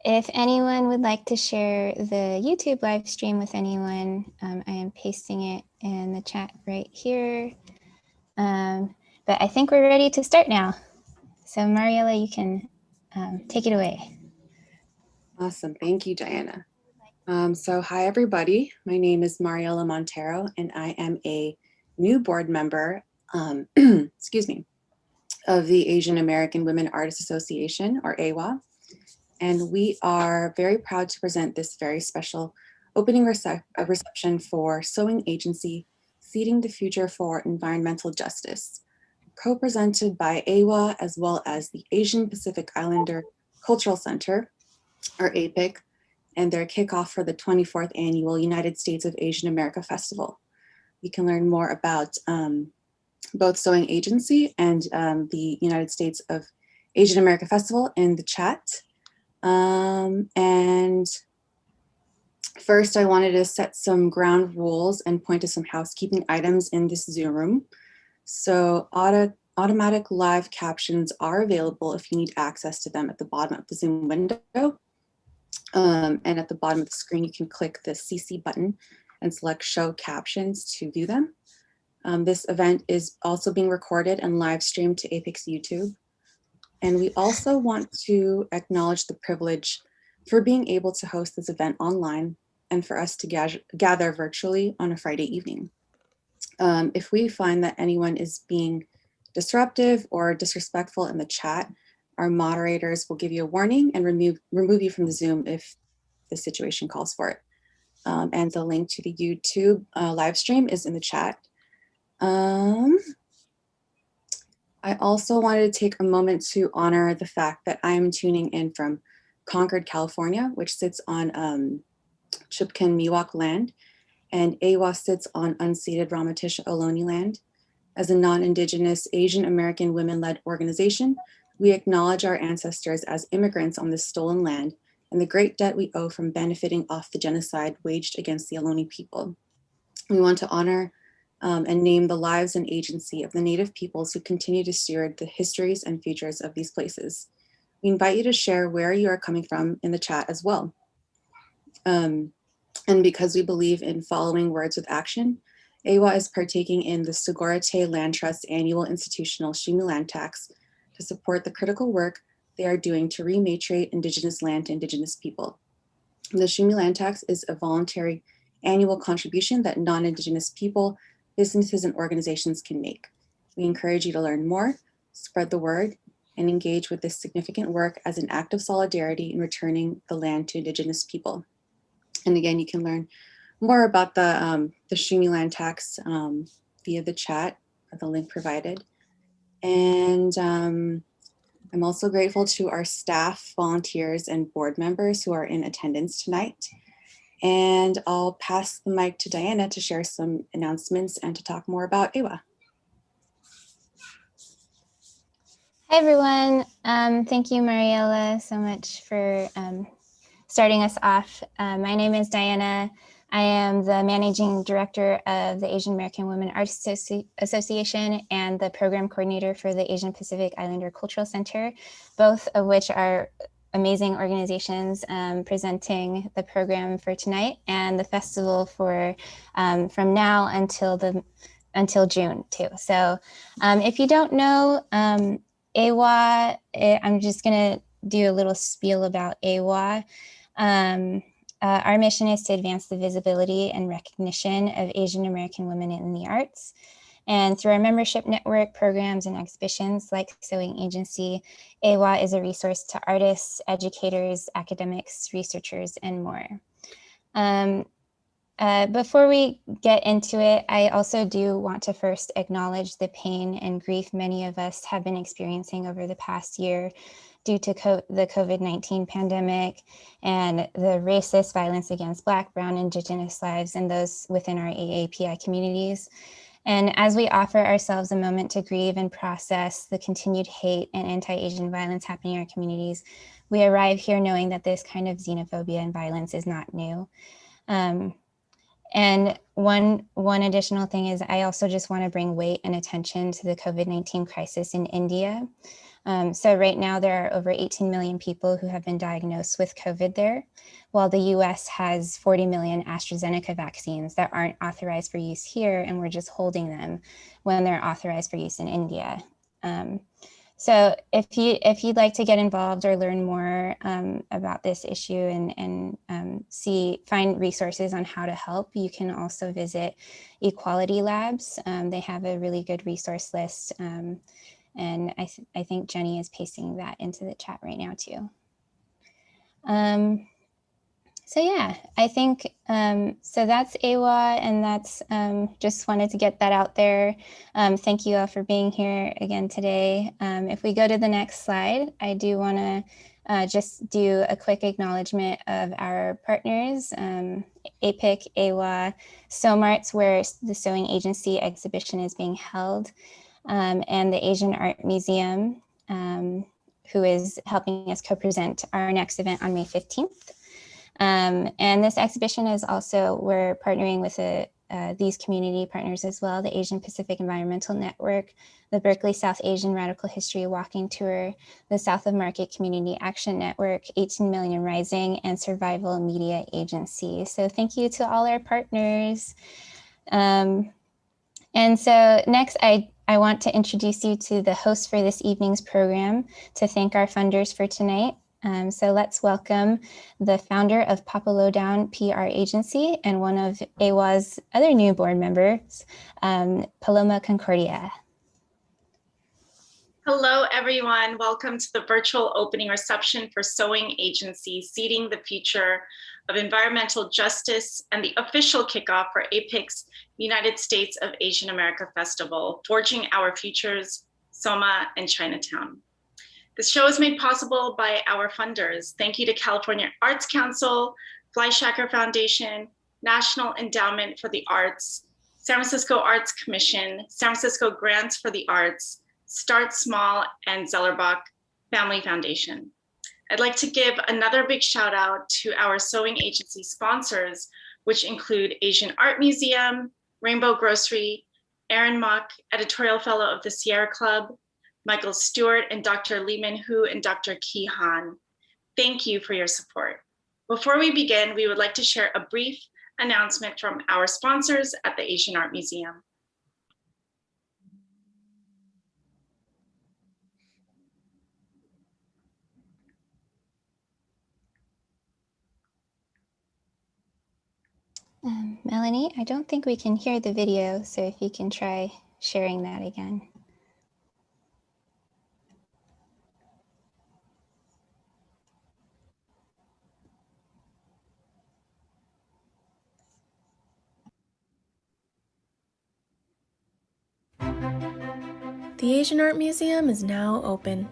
If anyone would like to share the YouTube live stream with anyone, I am pasting it in the chat right here. But I think we're ready to start now. So Mariella, you can take it away. Awesome. Thank you, Diana. So hi, everybody. My name is Mariella Montero, and I am a new board member, excuse me, of the Asian American Women Artists Association, or AWA. And we are very proud to present this very special opening reception for Sowing Agency, Seeding the Future for Environmental Justice, co-presented by AWA as well as the Asian Pacific Islander Cultural Center, or APIC, and their kickoff for the 24th Annual United States of Asian America Festival. You can learn more about both Sowing Agency and the United States of Asian America Festival in the chat. And first, I wanted to set some ground rules and point to some housekeeping items in this Zoom room. So automatic live captions are available if you need access to them at the bottom of the Zoom window. And at the bottom of the screen, you can click the CC button and select Show Captions to view them. This event is also being recorded and live streamed to APIC's YouTube. And we also want to acknowledge the privilege for being able to host this event online and for us to gather virtually on a Friday evening. If we find that anyone is being disruptive or disrespectful in the chat, our moderators will give you a warning and remove you from the Zoom if the situation calls for it. And the link to the YouTube live stream is in the chat. I also wanted to take a moment to honor the fact that I'm tuning in from Concord, California, which sits on Chipkin Miwok land, and AWA sits on unceded Ramaytush Ohlone land. As a non-Indigenous Asian American women-led organization, we acknowledge our ancestors as immigrants on this stolen land and the great debt we owe from benefiting off the genocide waged against the Ohlone people. We want to honor and name the lives and agency of the Native peoples who continue to steward the histories and futures of these places. We invite you to share where you are coming from in the chat as well. And because we believe in following words with action, AWA is partaking in the Sogorea Land Trust annual institutional Shimi land tax to support the critical work they are doing to rematriate Indigenous land to Indigenous people. The Shimi land tax is a voluntary annual contribution that non-Indigenous people, businesses, and organizations can make. We encourage you to learn more, spread the word, and engage with this significant work as an act of solidarity in returning the land to Indigenous people. And again, you can learn more about the Shimi land tax via the chat, or the link provided. And I'm also grateful to our staff, volunteers, and board members who are in attendance tonight. And I'll pass the mic to Diana to share some announcements and to talk more about AWA. Hi, everyone. Thank you, Mariella, so much for starting us off. My name is Diana. I am the Managing Director of the Asian American Women Artists Association and the Program Coordinator for the Asian Pacific Islander Cultural Center, both of which are amazing organizations presenting the program for tonight and the festival for from now until June too. So if you don't know AWA, I'm just gonna do a little spiel about AWA. Our mission is to advance the visibility and recognition of Asian American women in the arts. And through our membership network, programs, and exhibitions like Sowing Agency, AWA is a resource to artists, educators, academics, researchers, and more. Before we get into it, I also do want to first acknowledge the pain and grief many of us have been experiencing over the past year due to the COVID-19 pandemic and the racist violence against Black, Brown, Indigenous lives and those within our AAPI communities. And as we offer ourselves a moment to grieve and process the continued hate and anti-Asian violence happening in our communities, we arrive here knowing that this kind of xenophobia and violence is not new. And one additional thing is I also just want to bring weight and attention to the COVID-19 crisis in India. So right now there are over 18 million people who have been diagnosed with COVID there, while the US has 40 million AstraZeneca vaccines that aren't authorized for use here, and we're just holding them when they're authorized for use in India. So if you'd like to get involved or learn more about this issue and find resources on how to help, you can also visit Equality Labs. They have a really good resource list. And I think Jenny is pasting that into the chat right now too. So yeah, I think, so that's AWA, and that's just wanted to get that out there. Thank you all for being here again today. If we go to the next slide, I do wanna just do a quick acknowledgement of our partners, APIC, AWA, SOMARTS, where the Sowing Agency exhibition is being held, and the Asian Art Museum, who is helping us co-present our next event on May 15th. And this exhibition is also, we're partnering with these community partners as well, the Asian Pacific Environmental Network, the Berkeley South Asian Radical History Walking Tour, the South of Market Community Action Network, 18 Million Rising, and Survival Media Agency. So thank you to all our partners. And so next, I want to introduce you to the host for this evening's program to thank our funders for tonight. So let's welcome the founder of Papa Lowdown PR Agency and one of AWA's other new board members, Paloma Concordia. Hello, everyone. Welcome to the virtual opening reception for Sowing Agency, Seeding the Future of Environmental Justice, and the official kickoff for APIC's United States of Asian America Festival, Forging Our Futures, SOMA, and Chinatown. This show is made possible by our funders. Thank you to California Arts Council, Fleischacker Foundation, National Endowment for the Arts, San Francisco Arts Commission, San Francisco Grants for the Arts, Start Small, and Zellerbach Family Foundation. I'd like to give another big shout out to our Sowing Agency sponsors, which include Asian Art Museum, Rainbow Grocery, Aaron Mock, Editorial Fellow of the Sierra Club, Michael Stewart, and Dr. Lee Min Hu and Dr. Ki Han. Thank you for your support. Before we begin, we would like to share a brief announcement from our sponsors at the Asian Art Museum. Melanie, I don't think we can hear the video, so if you can try sharing that again. The Asian Art Museum is now open.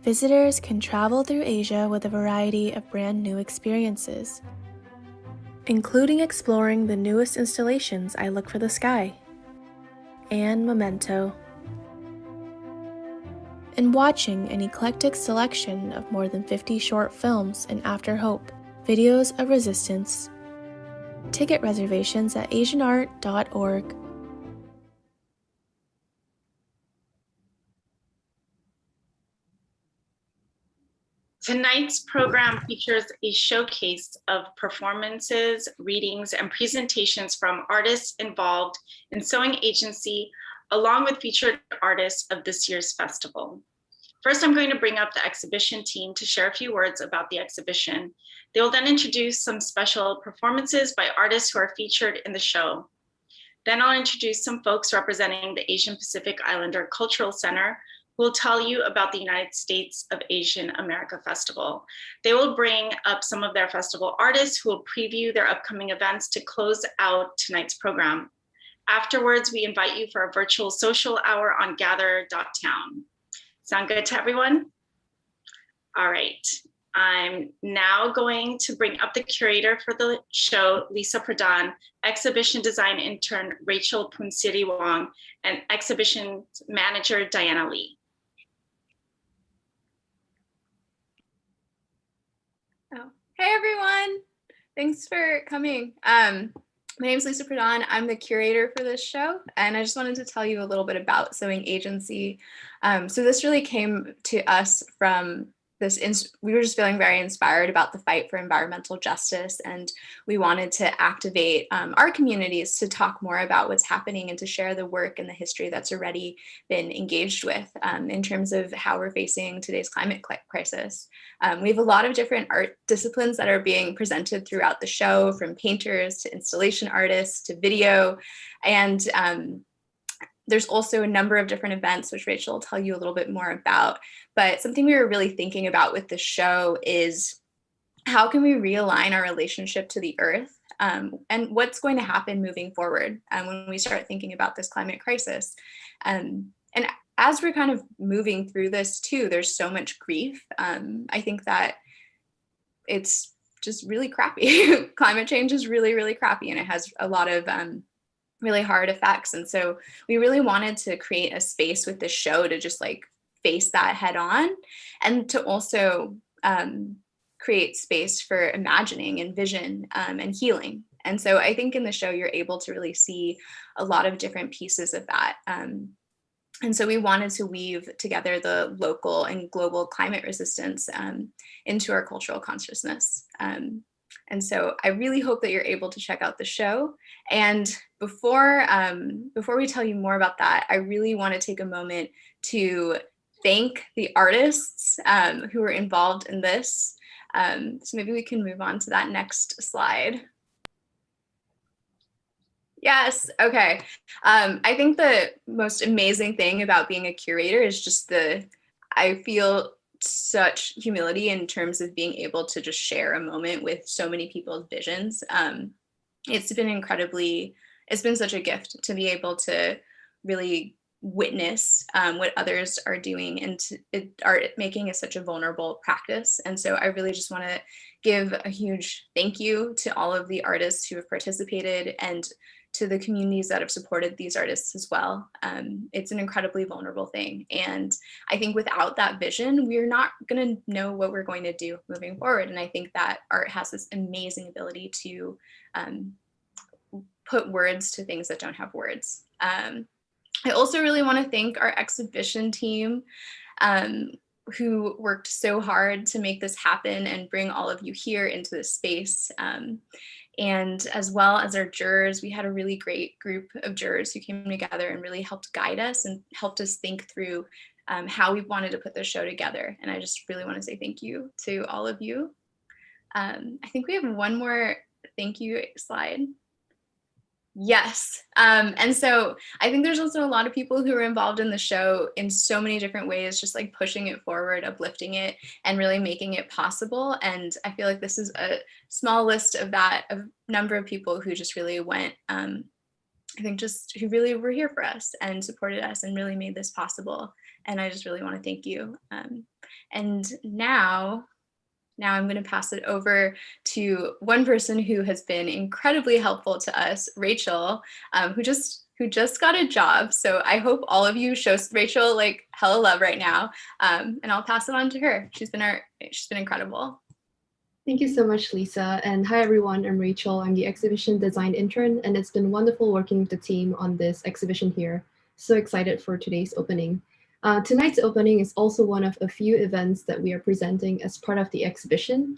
Visitors can travel through Asia with a variety of brand new experiences, including exploring the newest installations I Look for the Sky and Memento, and watching an eclectic selection of more than 50 short films and After Hope, videos of resistance. Ticket reservations at asianart.org. Tonight's program features a showcase of performances, readings, and presentations from artists involved in Sowing Agency, along with featured artists of this year's festival. First, I'm going to bring up the exhibition team to share a few words about the exhibition. They will then introduce some special performances by artists who are featured in the show. Then I'll introduce some folks representing the Asian Pacific Islander Cultural Center, who will tell you about the United States of Asian America Festival. They will bring up some of their festival artists who will preview their upcoming events to close out tonight's program. Afterwards, we invite you for a virtual social hour on gather.town. Sound good to everyone? All right, I'm now going to bring up the curator for the show, Lisa Pradhan, exhibition design intern, Rachel Punsiri Wong, and exhibition manager, Diane Leo. Oh, hey everyone! Thanks for coming. My name is Lisa Pradhan. I'm the curator for this show, and I just wanted to tell you a little bit about Sowing Agency. So this really came to us from we were just feeling very inspired about the fight for environmental justice, and we wanted to activate our communities to talk more about what's happening and to share the work and the history that's already been engaged with in terms of how we're facing today's climate crisis. We have a lot of different art disciplines that are being presented throughout the show, from painters to installation artists to video, and there's also a number of different events, which Rachel will tell you a little bit more about. But something we were really thinking about with the show is how can we realign our relationship to the earth, and what's going to happen moving forward when we start thinking about this climate crisis. And as we're kind of moving through this too, there's so much grief. I think that it's just really crappy. Climate change is really, really crappy, and it has a lot of really hard effects. And so we really wanted to create a space with this show to just like face that head on, and to also create space for imagining and vision and healing. And so I think in the show, you're able to really see a lot of different pieces of that. And so we wanted to weave together the local and global climate resistance into our cultural consciousness. And so I really hope that you're able to check out the show. And before we tell you more about that, I really want to take a moment to thank the artists who were involved in this. So maybe we can move on to that next slide. Yes, okay. I think the most amazing thing about being a curator is just I feel such humility in terms of being able to just share a moment with so many people's visions. It's been such a gift to be able to really witness what others are doing, and art making is such a vulnerable practice. And so I really just want to give a huge thank you to all of the artists who have participated, and to the communities that have supported these artists as well. It's an incredibly vulnerable thing. And I think without that vision, we're not going to know what we're going to do moving forward. And I think that art has this amazing ability to put words to things that don't have words. I also really want to thank our exhibition team, who worked so hard to make this happen and bring all of you here into this space. And as well as our jurors, we had a really great group of jurors who came together and really helped guide us and helped us think through how we wanted to put this show together. And I just really want to say thank you to all of you. I think we have one more thank you slide. Yes. And so I think there's also a lot of people who are involved in the show in so many different ways, just like pushing it forward, uplifting it, and really making it possible. And I feel like this is a small list of a number of people who just really went, I think who really were here for us and supported us and really made this possible. And I just really want to thank you. And now I'm going to pass it over to one person who has been incredibly helpful to us, Rachel, who just got a job. So I hope all of you show Rachel like hella love right now. And I'll pass it on to her. She's been incredible. Thank you so much, Lisa. And hi, everyone. I'm Rachel. I'm the exhibition design intern, and it's been wonderful working with the team on this exhibition here. So excited for today's opening. Tonight's opening is also one of a few events that we are presenting as part of the exhibition.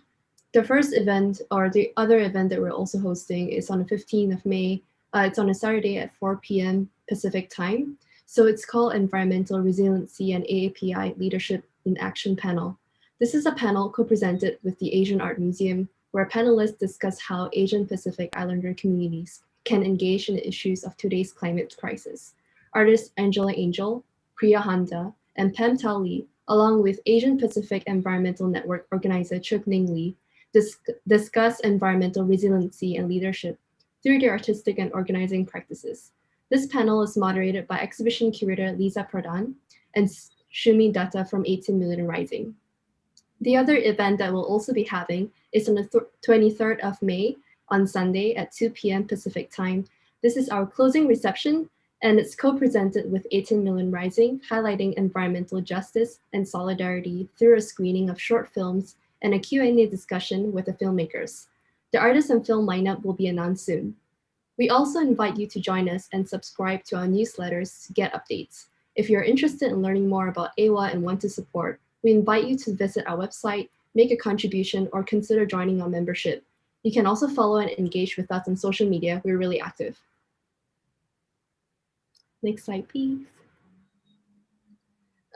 The first event, or the other event that we're also hosting, is on the 15th of May. It's on a Saturday at 4 p.m. Pacific time. So it's called Environmental Resiliency and AAPI Leadership in Action Panel. This is a panel co-presented with the Asian Art Museum, where panelists discuss how Asian Pacific Islander communities can engage in the issues of today's climate crisis. Artists Angela Angel, Priya Handa, and Pam Tao Lee, along with Asian Pacific Environmental Network organizer Chuk Ning Lee, discuss environmental resiliency and leadership through their artistic and organizing practices. This panel is moderated by exhibition curator Lisa Pradhan and Shumi Datta from 18 Million Rising. The other event that we'll also be having is on the 23rd of May on Sunday at 2 p.m. Pacific time. This is our closing reception, and it's co-presented with 18 Million Rising, highlighting environmental justice and solidarity through a screening of short films and a Q&A discussion with the filmmakers. The artists and film lineup will be announced soon. We also invite you to join us and subscribe to our newsletters to get updates. If you're interested in learning more about AWA and want to support, we invite you to visit our website, make a contribution, or consider joining our membership. You can also follow and engage with us on social media. We're really active. Next slide, please.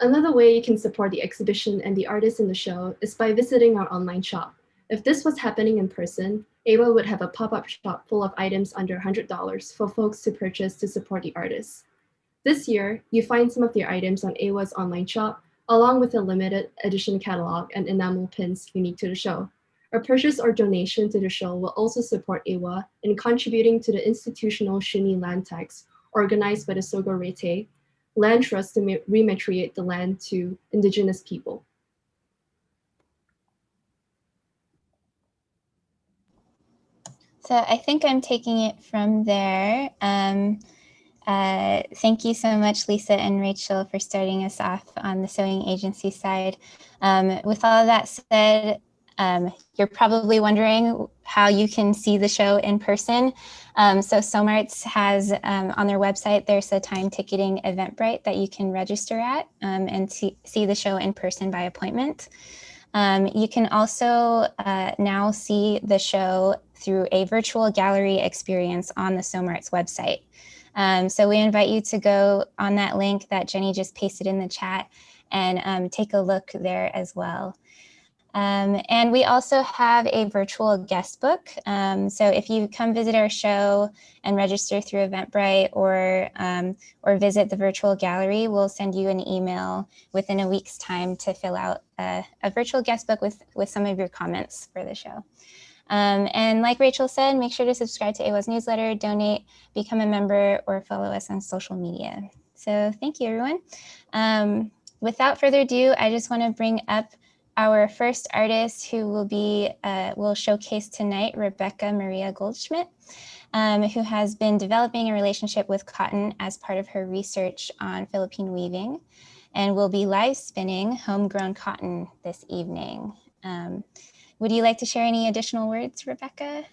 Another way you can support the exhibition and the artists in the show is by visiting our online shop. If this was happening in person, AWA would have a pop-up shop full of items under $100 for folks to purchase to support the artists. This year, you find some of the items on AWA's online shop, along with a limited edition catalog and enamel pins unique to the show. A purchase or donation to the show will also support AWA in contributing to the institutional Shuni land tax organized by the Sogo Rete, land trust to rematriate the land to indigenous people. So I think I'm taking it from there. Thank you so much, Lisa and Rachel, for starting us off on the Sowing Agency side. With all of that said, you're probably wondering how you can see the show in person. So SOMARTS has on their website, there's a time ticketing Eventbrite that you can register at and see the show in person by appointment. You can also now see the show through a virtual gallery experience on the SOMARTS website. So we invite you to go on that link that Jenny just pasted in the chat and take a look there as well. And we also have a virtual guest book. So if you come visit our show and register through Eventbrite or visit the virtual gallery, we'll send you an email within a week's time to fill out a virtual guest book with some of your comments for the show. And like Rachel said, make sure to subscribe to AWA's newsletter, donate, become a member, or follow us on social media. So thank you, everyone. Without further ado, I just want to bring up our first artist who will showcase tonight, Rebecca Maria Goldschmidt, who has been developing a relationship with cotton as part of her research on Philippine weaving, and will be live spinning homegrown cotton this evening. Would you like to share any additional words, Rebecca?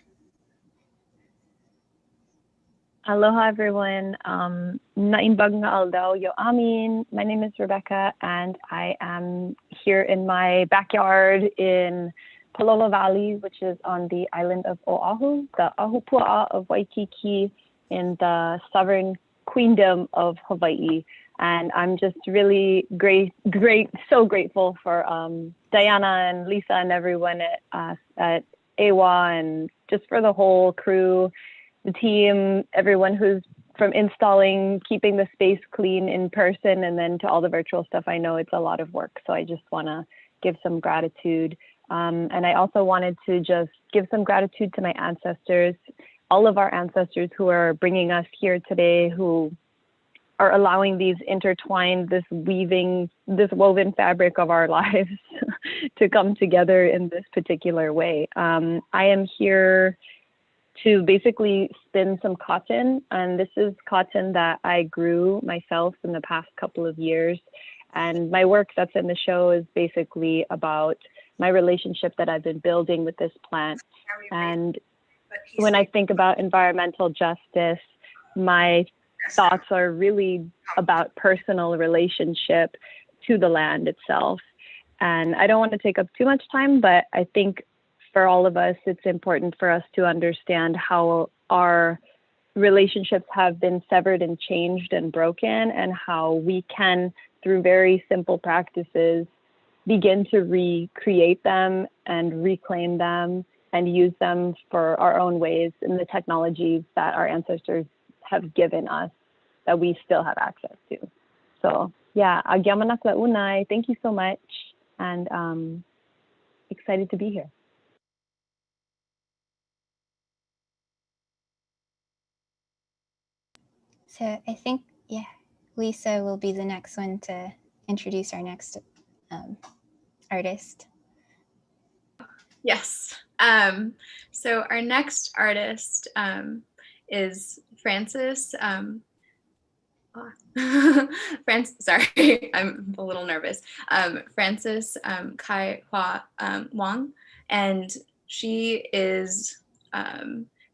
Aloha, everyone. Naimbag nga aldaw yo amin. My name is Rebecca, and I am here in my backyard in Palolo Valley, which is on the island of Oahu, the Ahupua'a of Waikiki in the sovereign queendom of Hawaii. And I'm just really so grateful for Diana and Lisa and everyone at AWA, and just for the whole crew, the team, everyone who's from installing, keeping the space clean in person, and then to all the virtual stuff. I know it's a lot of work, so I just want to give some gratitude. And I also wanted to just give some gratitude to my ancestors, all of our ancestors who are bringing us here today, who are allowing these intertwined, this woven fabric of our lives to come together in this particular way. I am here to basically spin some cotton, and this is cotton that I grew myself in the past couple of years. And my work that's in the show is basically about my relationship that I've been building with this plant. And when I think about environmental justice, my thoughts are really about personal relationship to the land itself. And I don't want to take up too much time, but I think for all of us, it's important for us to understand how our relationships have been severed and changed and broken, and how we can, through very simple practices, begin to recreate them and reclaim them and use them for our own ways in the technologies that our ancestors have given us that we still have access to. So yeah, agyamanak launay. Thank you so much, and excited to be here. So I think, yeah, Lisa will be the next one to introduce our next artist. Yes. So our next artist is Frances. Sorry, I'm a little nervous. Frances Kai Hua Wang, and she is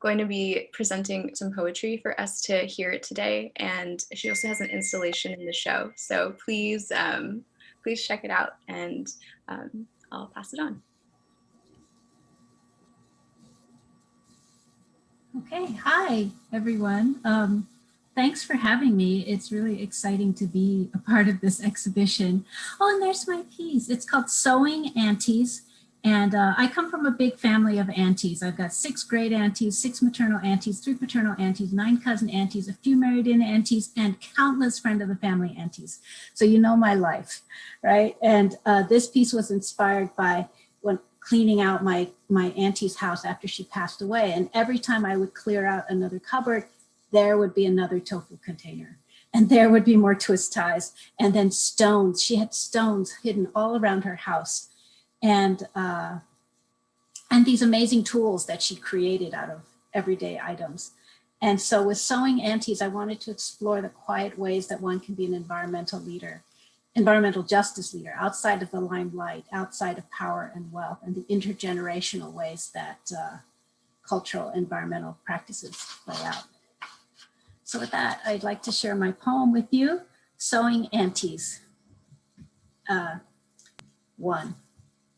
going to be presenting some poetry for us to hear it today. And she also has an installation in the show. So please, please check it out, and I'll pass it on. Okay, hi everyone. Thanks for having me. It's really exciting to be a part of this exhibition. Oh, and there's my piece. It's called Sowing Aunties. And I come from a big family of aunties. I've got 6 great aunties, 6 maternal aunties, 3 paternal aunties, 9 cousin aunties, a few married in aunties, and countless friend of the family aunties. So you know my life, right? And this piece was inspired by when cleaning out my auntie's house after she passed away. And every time I would clear out another cupboard, there would be another tofu container. And there would be more twist ties, and then stones. She had stones hidden all around her house. And these amazing tools that she created out of everyday items. And so with Sowing Aunties, I wanted to explore the quiet ways that one can be an environmental leader, environmental justice leader, outside of the limelight, outside of power and wealth, and the intergenerational ways that cultural environmental practices play out. So with that, I'd like to share my poem with you, Sowing Aunties. 1.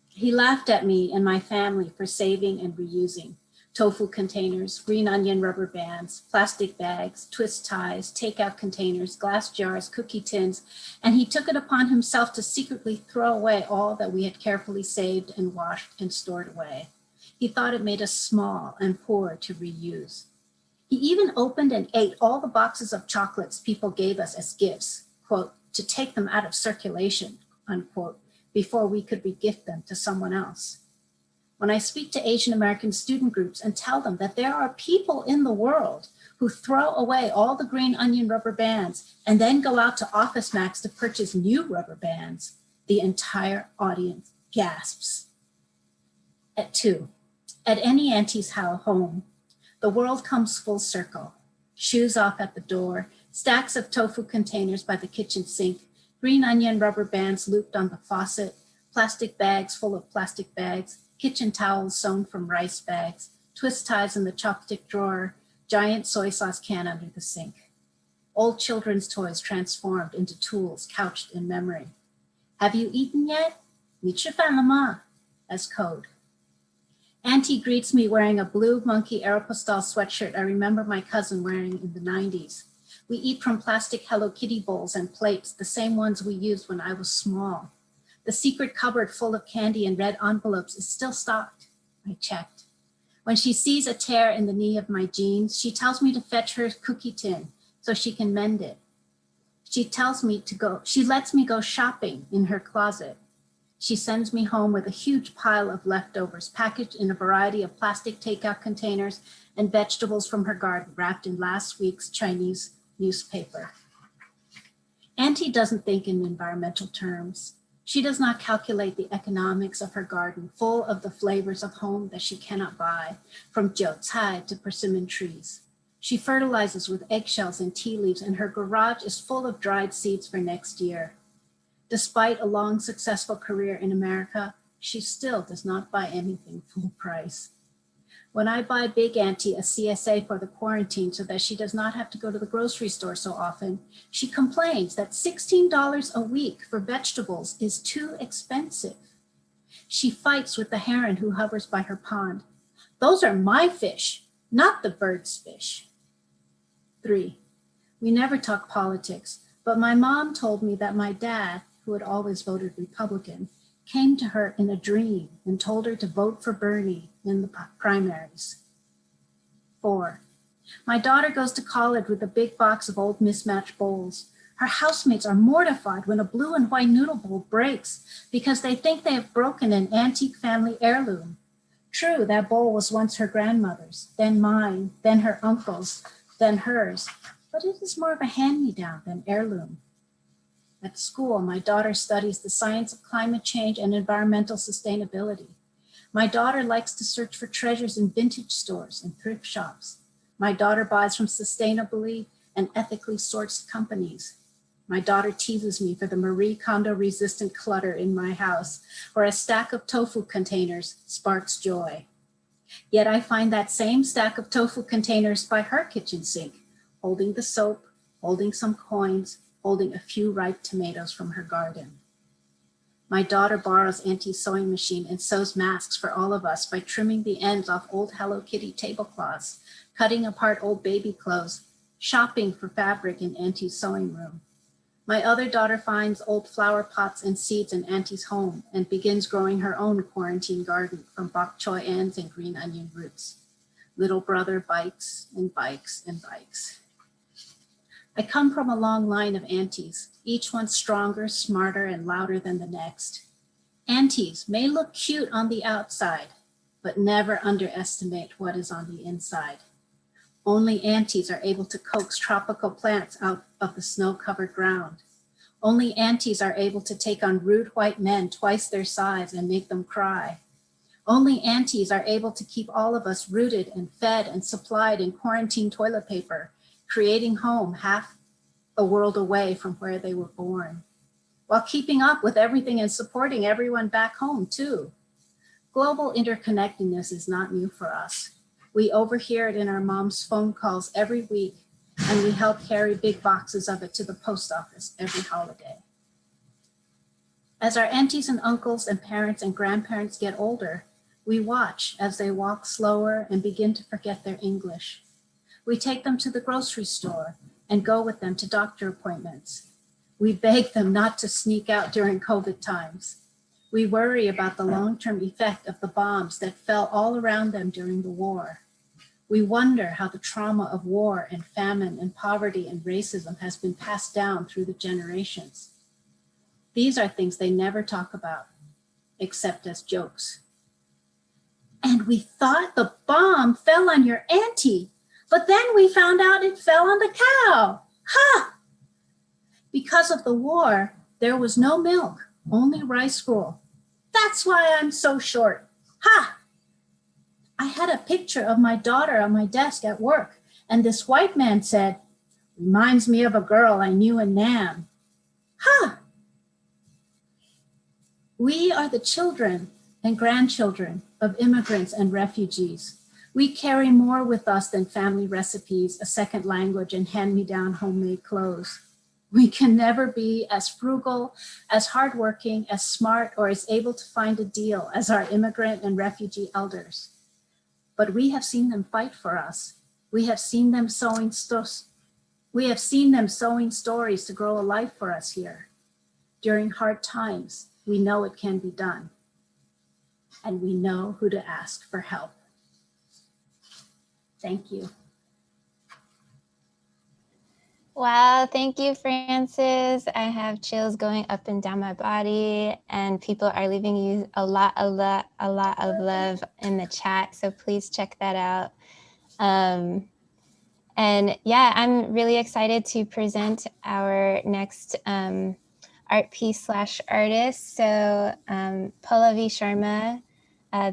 He laughed at me and my family for saving and reusing tofu containers, green onion rubber bands, plastic bags, twist ties, takeout containers, glass jars, cookie tins, and he took it upon himself to secretly throw away all that we had carefully saved and washed and stored away. He thought it made us small and poor to reuse. He even opened and ate all the boxes of chocolates people gave us as gifts, quote, to take them out of circulation, unquote, before we could regift them to someone else. When I speak to Asian American student groups and tell them that there are people in the world who throw away all the green onion rubber bands and then go out to Office Max to purchase new rubber bands, the entire audience gasps. 2, at any auntie's home, the world comes full circle. Shoes off at the door, stacks of tofu containers by the kitchen sink, green onion rubber bands looped on the faucet, plastic bags full of plastic bags, kitchen towels sewn from rice bags, twist ties in the chopstick drawer, giant soy sauce can under the sink. Old children's toys transformed into tools couched in memory. Have you eaten yet? 你吃饭了吗? As code. Auntie greets me wearing a blue monkey Aeropostale sweatshirt I remember my cousin wearing in the 90s. We eat from plastic Hello Kitty bowls and plates, the same ones we used when I was small. The secret cupboard full of candy and red envelopes is still stocked. I checked. When she sees a tear in the knee of my jeans, she tells me to fetch her cookie tin so she can mend it. She lets me go shopping in her closet. She sends me home with a huge pile of leftovers packaged in a variety of plastic takeout containers and vegetables from her garden wrapped in last week's Chinese newspaper. Auntie doesn't think in environmental terms. She does not calculate the economics of her garden, full of the flavors of home that she cannot buy, from jiucai to persimmon trees. She fertilizes with eggshells and tea leaves, and her garage is full of dried seeds for next year. Despite a long, successful career in America, she still does not buy anything full price. When I buy Big Auntie a CSA for the quarantine so that she does not have to go to the grocery store so often, she complains that $16 a week for vegetables is too expensive. She fights with the heron who hovers by her pond. Those are my fish, not the bird's fish. 3, we never talk politics, but my mom told me that my dad, who had always voted Republican, came to her in a dream and told her to vote for Bernie in the primaries. 4, my daughter goes to college with a big box of old mismatched bowls. Her housemates are mortified when a blue and white noodle bowl breaks because they think they have broken an antique family heirloom. True, that bowl was once her grandmother's, then mine, then her uncle's, then hers, but it is more of a hand-me-down than heirloom. At school, my daughter studies the science of climate change and environmental sustainability. My daughter likes to search for treasures in vintage stores and thrift shops. My daughter buys from sustainably and ethically sourced companies. My daughter teases me for the Marie Kondo-resistant clutter in my house, where a stack of tofu containers sparks joy. Yet I find that same stack of tofu containers by her kitchen sink, holding the soap, holding some coins, holding a few ripe tomatoes from her garden. My daughter borrows Auntie's sewing machine and sews masks for all of us by trimming the ends off old Hello Kitty tablecloths, cutting apart old baby clothes, shopping for fabric in Auntie's sewing room. My other daughter finds old flower pots and seeds in Auntie's home and begins growing her own quarantine garden from bok choy ends and green onion roots. Little brother bikes and bikes and bikes. I come from a long line of aunties, each one stronger, smarter, and louder than the next. Aunties may look cute on the outside, but never underestimate what is on the inside. Only aunties are able to coax tropical plants out of the snow-covered ground. Only aunties are able to take on rude white men twice their size and make them cry. Only aunties are able to keep all of us rooted and fed and supplied in quarantine toilet paper, creating home half a world away from where they were born, while keeping up with everything and supporting everyone back home too. Global interconnectedness is not new for us. We overhear it in our mom's phone calls every week, and we help carry big boxes of it to the post office every holiday. As our aunties and uncles and parents and grandparents get older, we watch as they walk slower and begin to forget their English. We take them to the grocery store and go with them to doctor appointments. We beg them not to sneak out during COVID times. We worry about the long-term effect of the bombs that fell all around them during the war. We wonder how the trauma of war and famine and poverty and racism has been passed down through the generations. These are things they never talk about, except as jokes. And we thought the bomb fell on your auntie, but then we found out it fell on the cow. Ha! Because of the war, there was no milk, only rice gruel. That's why I'm so short. Ha! I had a picture of my daughter on my desk at work, and this white man said, "Reminds me of a girl I knew in Nam." Ha! We are the children and grandchildren of immigrants and refugees. We carry more with us than family recipes, a second language, and hand-me-down homemade clothes. We can never be as frugal, as hardworking, as smart, or as able to find a deal as our immigrant and refugee elders. But we have seen them fight for us. We have seen them sowing stories to grow a life for us here. During hard times, we know it can be done. And we know who to ask for help. Thank you. Wow, thank you, Frances. I have chills going up and down my body, and people are leaving you a lot of love in the chat. So please check that out. And yeah, I'm really excited to present our next art piece / artist. So Pallavi Sharma,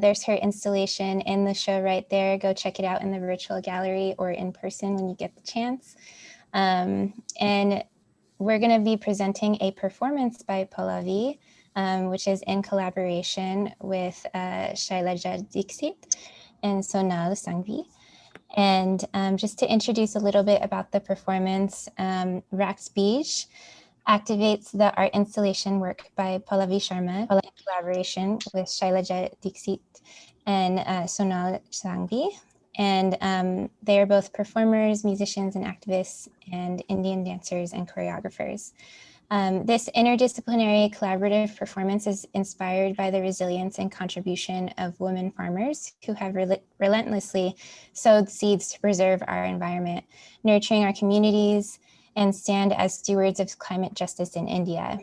there's her installation in the show right there. Go check it out in the virtual gallery or in person when you get the chance. And we're going to be presenting a performance by Pallavi, which is in collaboration with Shailaja Dixit and Sonal Sangvi. And just to introduce a little bit about the performance, Rax Bij activates the art installation work by Pallavi Sharma in collaboration with Shailaja Dixit and Sonal Sangvi. And they are both performers, musicians, and activists, and Indian dancers and choreographers. This interdisciplinary collaborative performance is inspired by the resilience and contribution of women farmers who have relentlessly sowed seeds to preserve our environment, nurturing our communities, and stand as stewards of climate justice in India.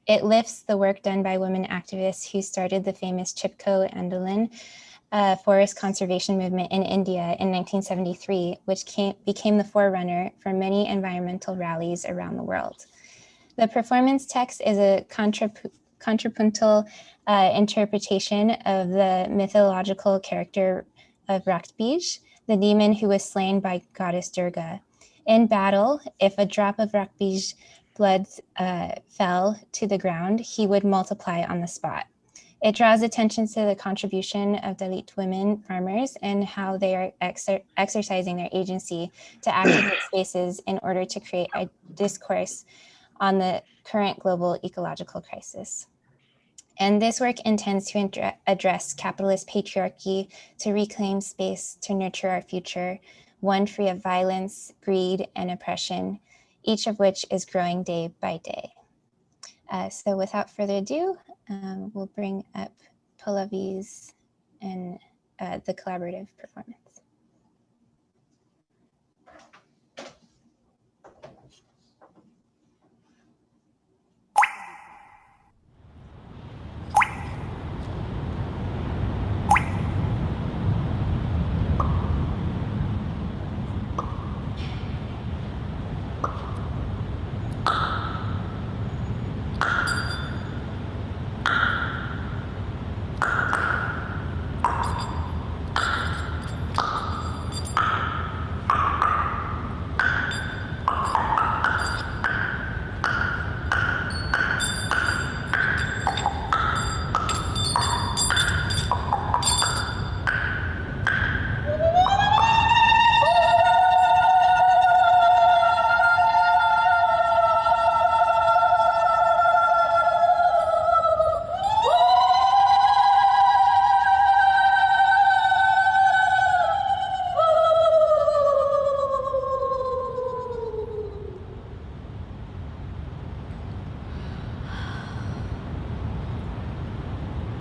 It lifts the work done by women activists who started the famous Chipko Andolan forest conservation movement in India in 1973, which became the forerunner for many environmental rallies around the world. The performance text is a contrapuntal interpretation of the mythological character of Rax Bij, the demon who was slain by goddess Durga. In battle, if a drop of Rax Bij blood fell to the ground, he would multiply on the spot. It draws attention to the contribution of Dalit women farmers and how they are exercising their agency to activate spaces in order to create a discourse on the current global ecological crisis. And this work intends to address capitalist patriarchy, to reclaim space to nurture our future, one free of violence, greed, and oppression, each of which is growing day by day. So without further ado, we'll bring up Pallavi's and the collaborative performance.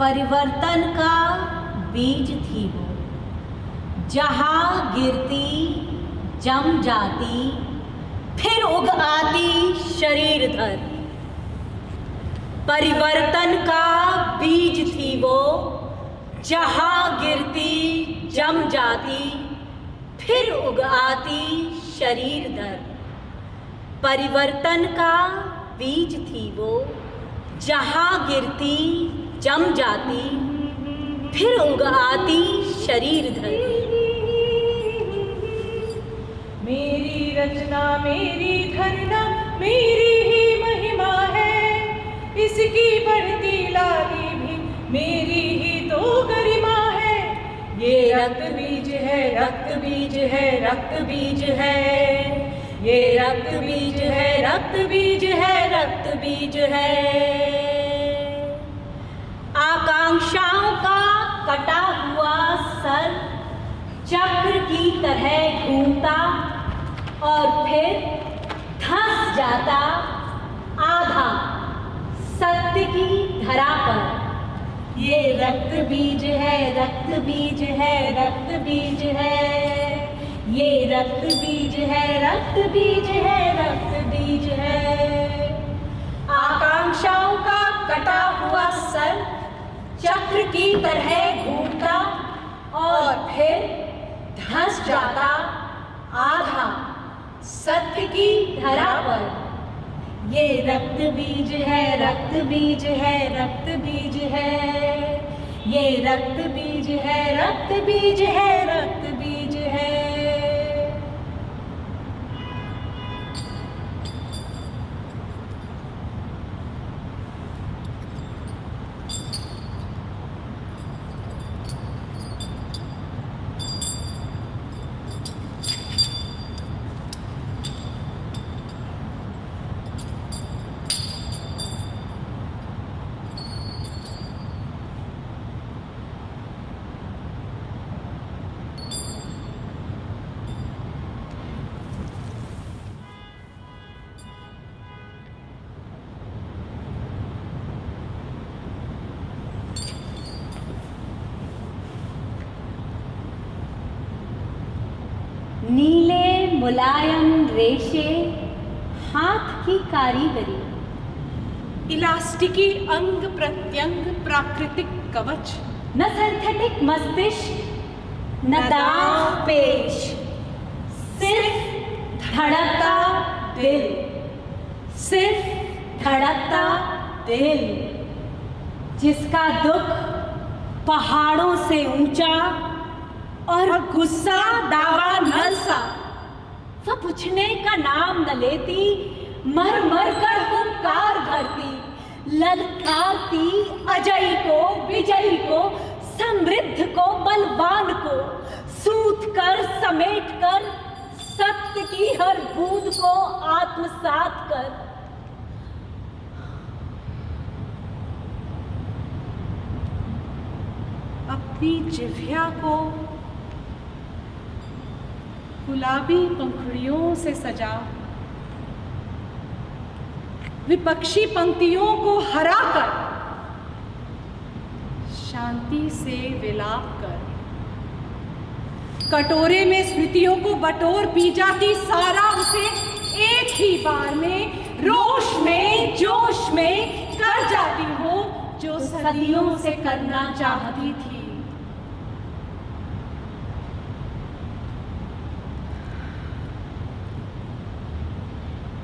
परिवर्तन का बीज थी वो, जहाँ गिरती जम जाती, फिर उग आती शरीर धर। परिवर्तन का बीज थी वो, जहाँ गिरती जम जाती, फिर उग आती शरीर धर। परिवर्तन का बीज थी वो, जहाँ गिरती जम जाती, फिर उग आती शरीर धर। मेरी रचना मेरी धरना मेरी ही महिमा है, इसकी बढ़ती लाली भी मेरी ही तो गरिमा है। ये रक्त बीज है, रक्त बीज है, रक्त बीज है, ये रक्त बीज है, रक्त बीज है, रक्त बीज है। आकांक्षाओं का कटा हुआ सर चक्र की तरह घूमता और फिर धंस जाता आधा सत्य की धरा पर। ये रक्त बीज है, रक्त बीज है, रक्त बीज है, ये रक्त बीज है, रक्त बीज है, रक्त बीज है। आकांक्षाओं का कटा हुआ सर चक्र की तरह घूमता और फिर धंस जाता आधा सत्य की धरा पर। ये रक्त बीज है, रक्त बीज है, रक्त बीज है, ये रक्त बीज है, रक्त बीज है, रक्त बीज है। नीले मुलायम रेशे हाथ की कारीगरी, इलास्टिकी अंग प्रत्यंग प्राकृतिक कवच, न सिंथेटिक मस्तिष्क न दांव पेच, सिर्फ धड़कता दिल, सिर्फ धड़कता दिल, जिसका दुख पहाड़ों से ऊंचा और गुस्सा दावा नल सा। वह पूछने का नाम न लेती, मर मर कर हुंकार भरती, ललकारती अजय को, विजयी को, समृद्ध को, बलवान को, सूत कर, समेट कर, सत्य की हर बूंद को आत्मसात कर। अपनी जिह्वा को गुलाबी पंखुड़ियों से सजा, विपक्षी पंक्तियों को हराकर, शांति से विलाप कर, कटोरे में स्मृतियों को बटोर पी जाती सारा उसे एक ही बार में, रोश में, जोश में कर जाती वो जो सदियों से करना चाहती थी।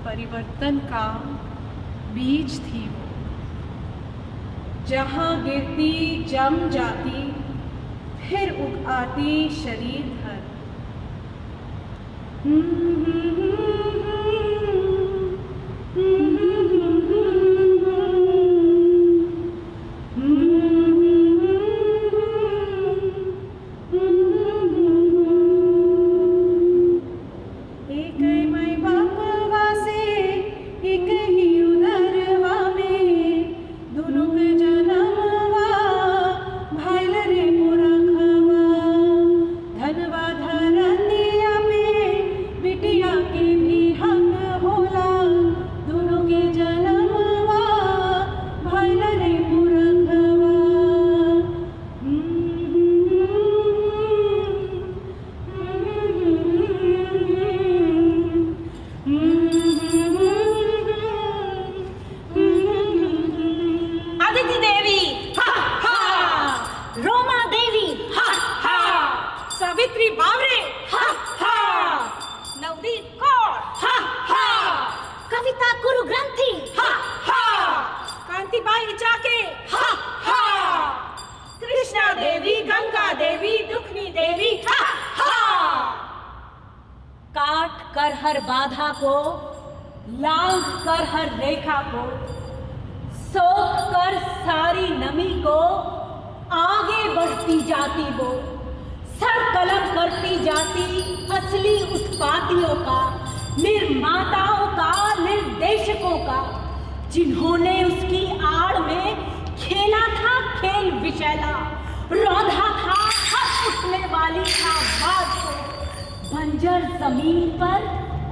परिवर्तन का बीज थी वो, जहां गिरती जम जाती, फिर उग आती शरीर भर। जिन्होंने उसकी आड़ में खेला था खेल विशैला, रौंदा था हर उठने वाली आवाज को, बंजर जमीन पर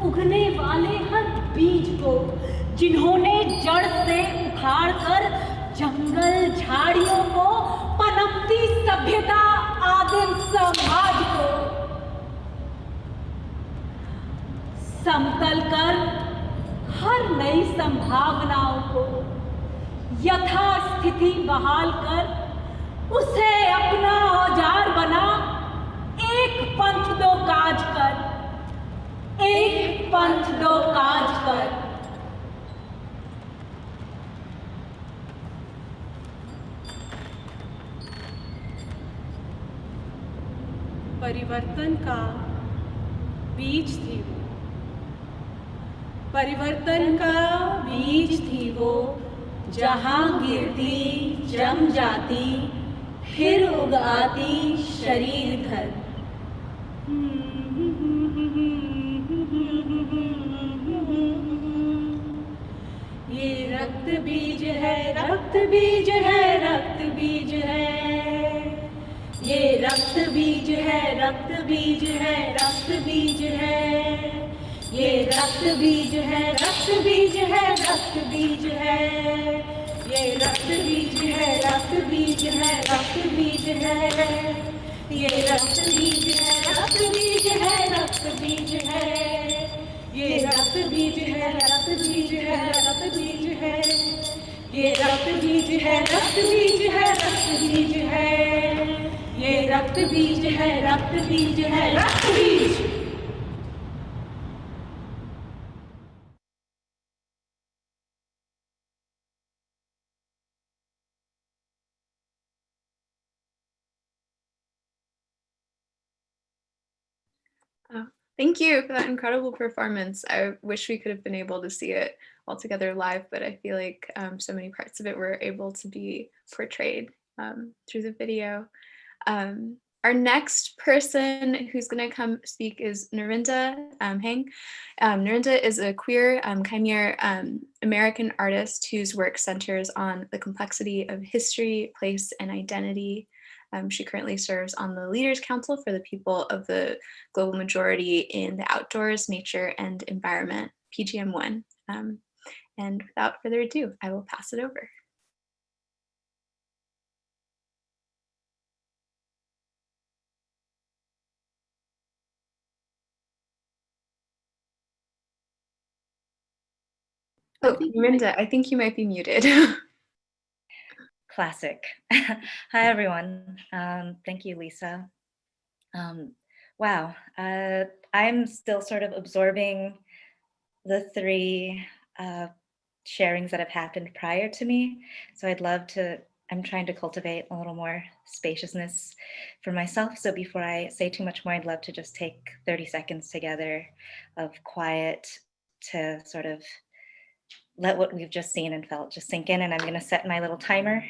उगने वाले हर बीज को, जिन्होंने जड़ से उखाड़ कर जंगल झाड़ियों को, पनपती सभ्यता आदिम समाज को समतल कर हर नई संभावनाओं को यथास्थिति बहाल कर उसे अपना औजार बना, एक पंथ दो काज कर, एक पंथ दो काज कर। परिवर्तन का बीज थी वो, परिवर्तन का बीज थी वो, जहां गिरती जम जाती, फिर उग आती शरीर धर। ये रक्त बीज है, रक्त बीज है, रक्त बीज है, ये रक्त बीज है, रक्त बीज है, रक्त बीज है, ये रक्त बीज है, रक्त बीज है, रक्त बीज है, ये रक्त बीज है, रक्त बीज है, रक्त बीज है, ये रक्त बीज है, रक्त बीज है, रक्त बीज है, ये रक्त बीज है, रक्त बीज है, रक्त बीज है, ये रक्त बीज है, रक्त बीज है, रक्त बीज है, ये रक्त बीज है, रक्त बीज है, रक्त बीज। Thank you for that incredible performance. I wish we could have been able to see it all together live, but I feel like so many parts of it were able to be portrayed through the video. Our next person who's going to come speak is Narinda Heng. Narinda is a queer Khmer American artist whose work centers on the complexity of history, place, and identity. She currently serves on the Leaders Council for the people of the global majority in the outdoors, nature, and environment, PGM1. And without further ado, I will pass it over. Oh, Narinda, I think you might be muted. Classic. Hi, everyone. Thank you, Lisa. Wow. I'm still sort of absorbing the three sharings that have happened prior to me. So I'm trying to cultivate a little more spaciousness for myself. So before I say too much more, I'd love to just take 30 seconds together of quiet to sort of let what we've just seen and felt just sink in. And I'm going to set my little timer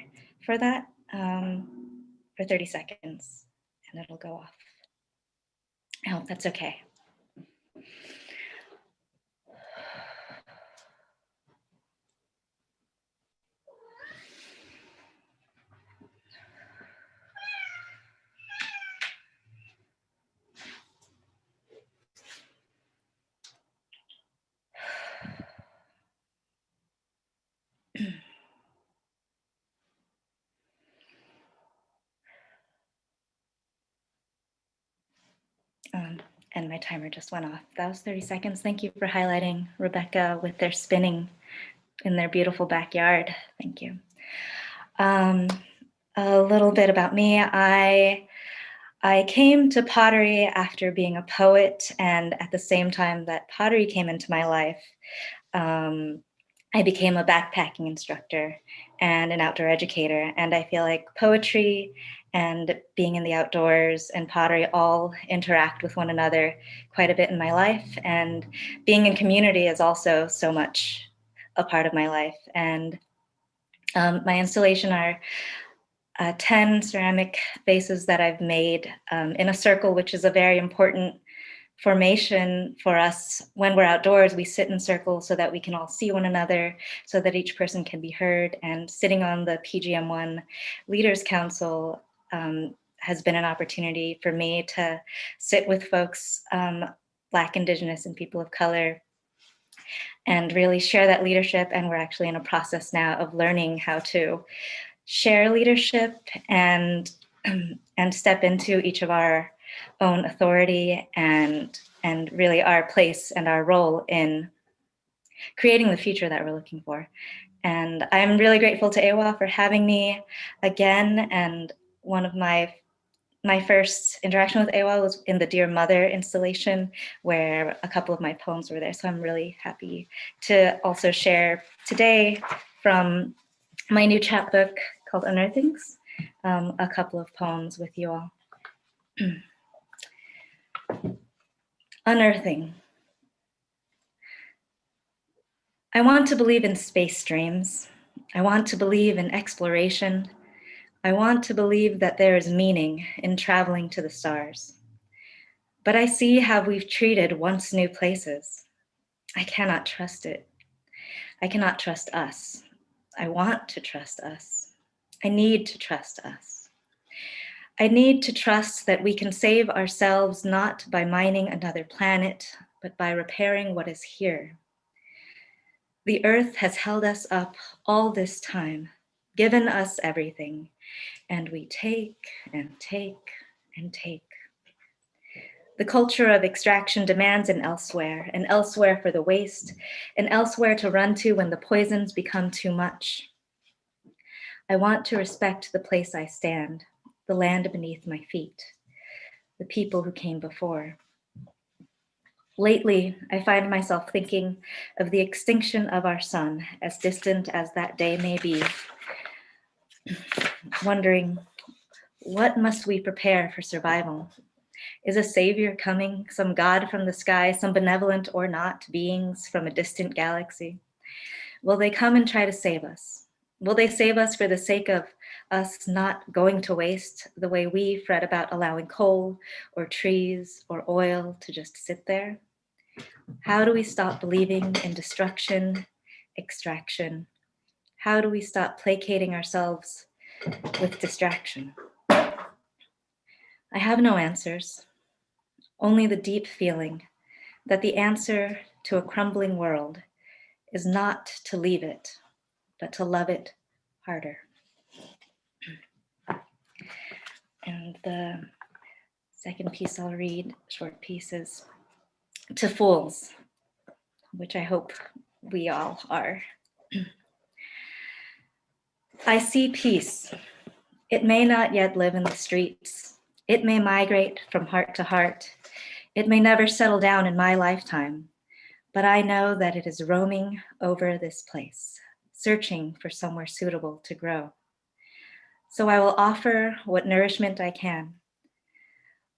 for that for 30 seconds, and it'll go off. I hope that's okay. And my timer just went off. That was 30 seconds. Thank you for highlighting Rebecca with their spinning in their beautiful backyard. Thank you. A little bit about me. I came to pottery after being a poet, and at the same time that pottery came into my life, I became a backpacking instructor and an outdoor educator. And I feel like poetry and being in the outdoors and pottery all interact with one another quite a bit in my life. And being in community is also so much a part of my life. And my installation are 10 ceramic vases that I've made in a circle, which is a very important formation for us. When we're outdoors, we sit in circles so that we can all see one another, so that each person can be heard. And sitting on the PGM1 Leaders Council has been an opportunity for me to sit with folks, Black, Indigenous, and people of color, and really share that leadership. And we're actually in a process now of learning how to share leadership and step into each of our own authority and really our place and our role in creating the future that we're looking for. And I'm really grateful to AWA for having me again. And one of my first interaction with AWA was in the Dear Mother installation, where a couple of my poems were there. So I'm really happy to also share today from my new chapbook called Unearthings, a couple of poems with you all. Unearthing. I want to believe in space dreams. I want to believe in exploration. I want to believe that there is meaning in traveling to the stars. But I see how we've treated once new places. I cannot trust it. I cannot trust us. I want to trust us. I need to trust us. I need to trust that we can save ourselves not by mining another planet, but by repairing what is here. The earth has held us up all this time, given us everything, and we take and take and take. The culture of extraction demands an elsewhere for the waste, an elsewhere to run to when the poisons become too much. I want to respect the place I stand, the land beneath my feet, the people who came before. Lately, I find myself thinking of the extinction of our sun, as distant as that day may be, wondering, what must we prepare for survival? Is a savior coming, some god from the sky, some benevolent or not beings from a distant galaxy? Will they come and try to save us? Will they save us for the sake of us not going to waste the way we fret about allowing coal or trees or oil to just sit there? How do we stop believing in destruction, extraction? How do we stop placating ourselves with distraction? I have no answers, only the deep feeling that the answer to a crumbling world is not to leave it, but to love it harder. And the second piece I'll read, short piece, is To Fools, which I hope we all are. I see peace. It may not yet live in the streets. It may migrate from heart to heart. It may never settle down in my lifetime, but I know that it is roaming over this place, searching for somewhere suitable to grow. So I will offer what nourishment I can.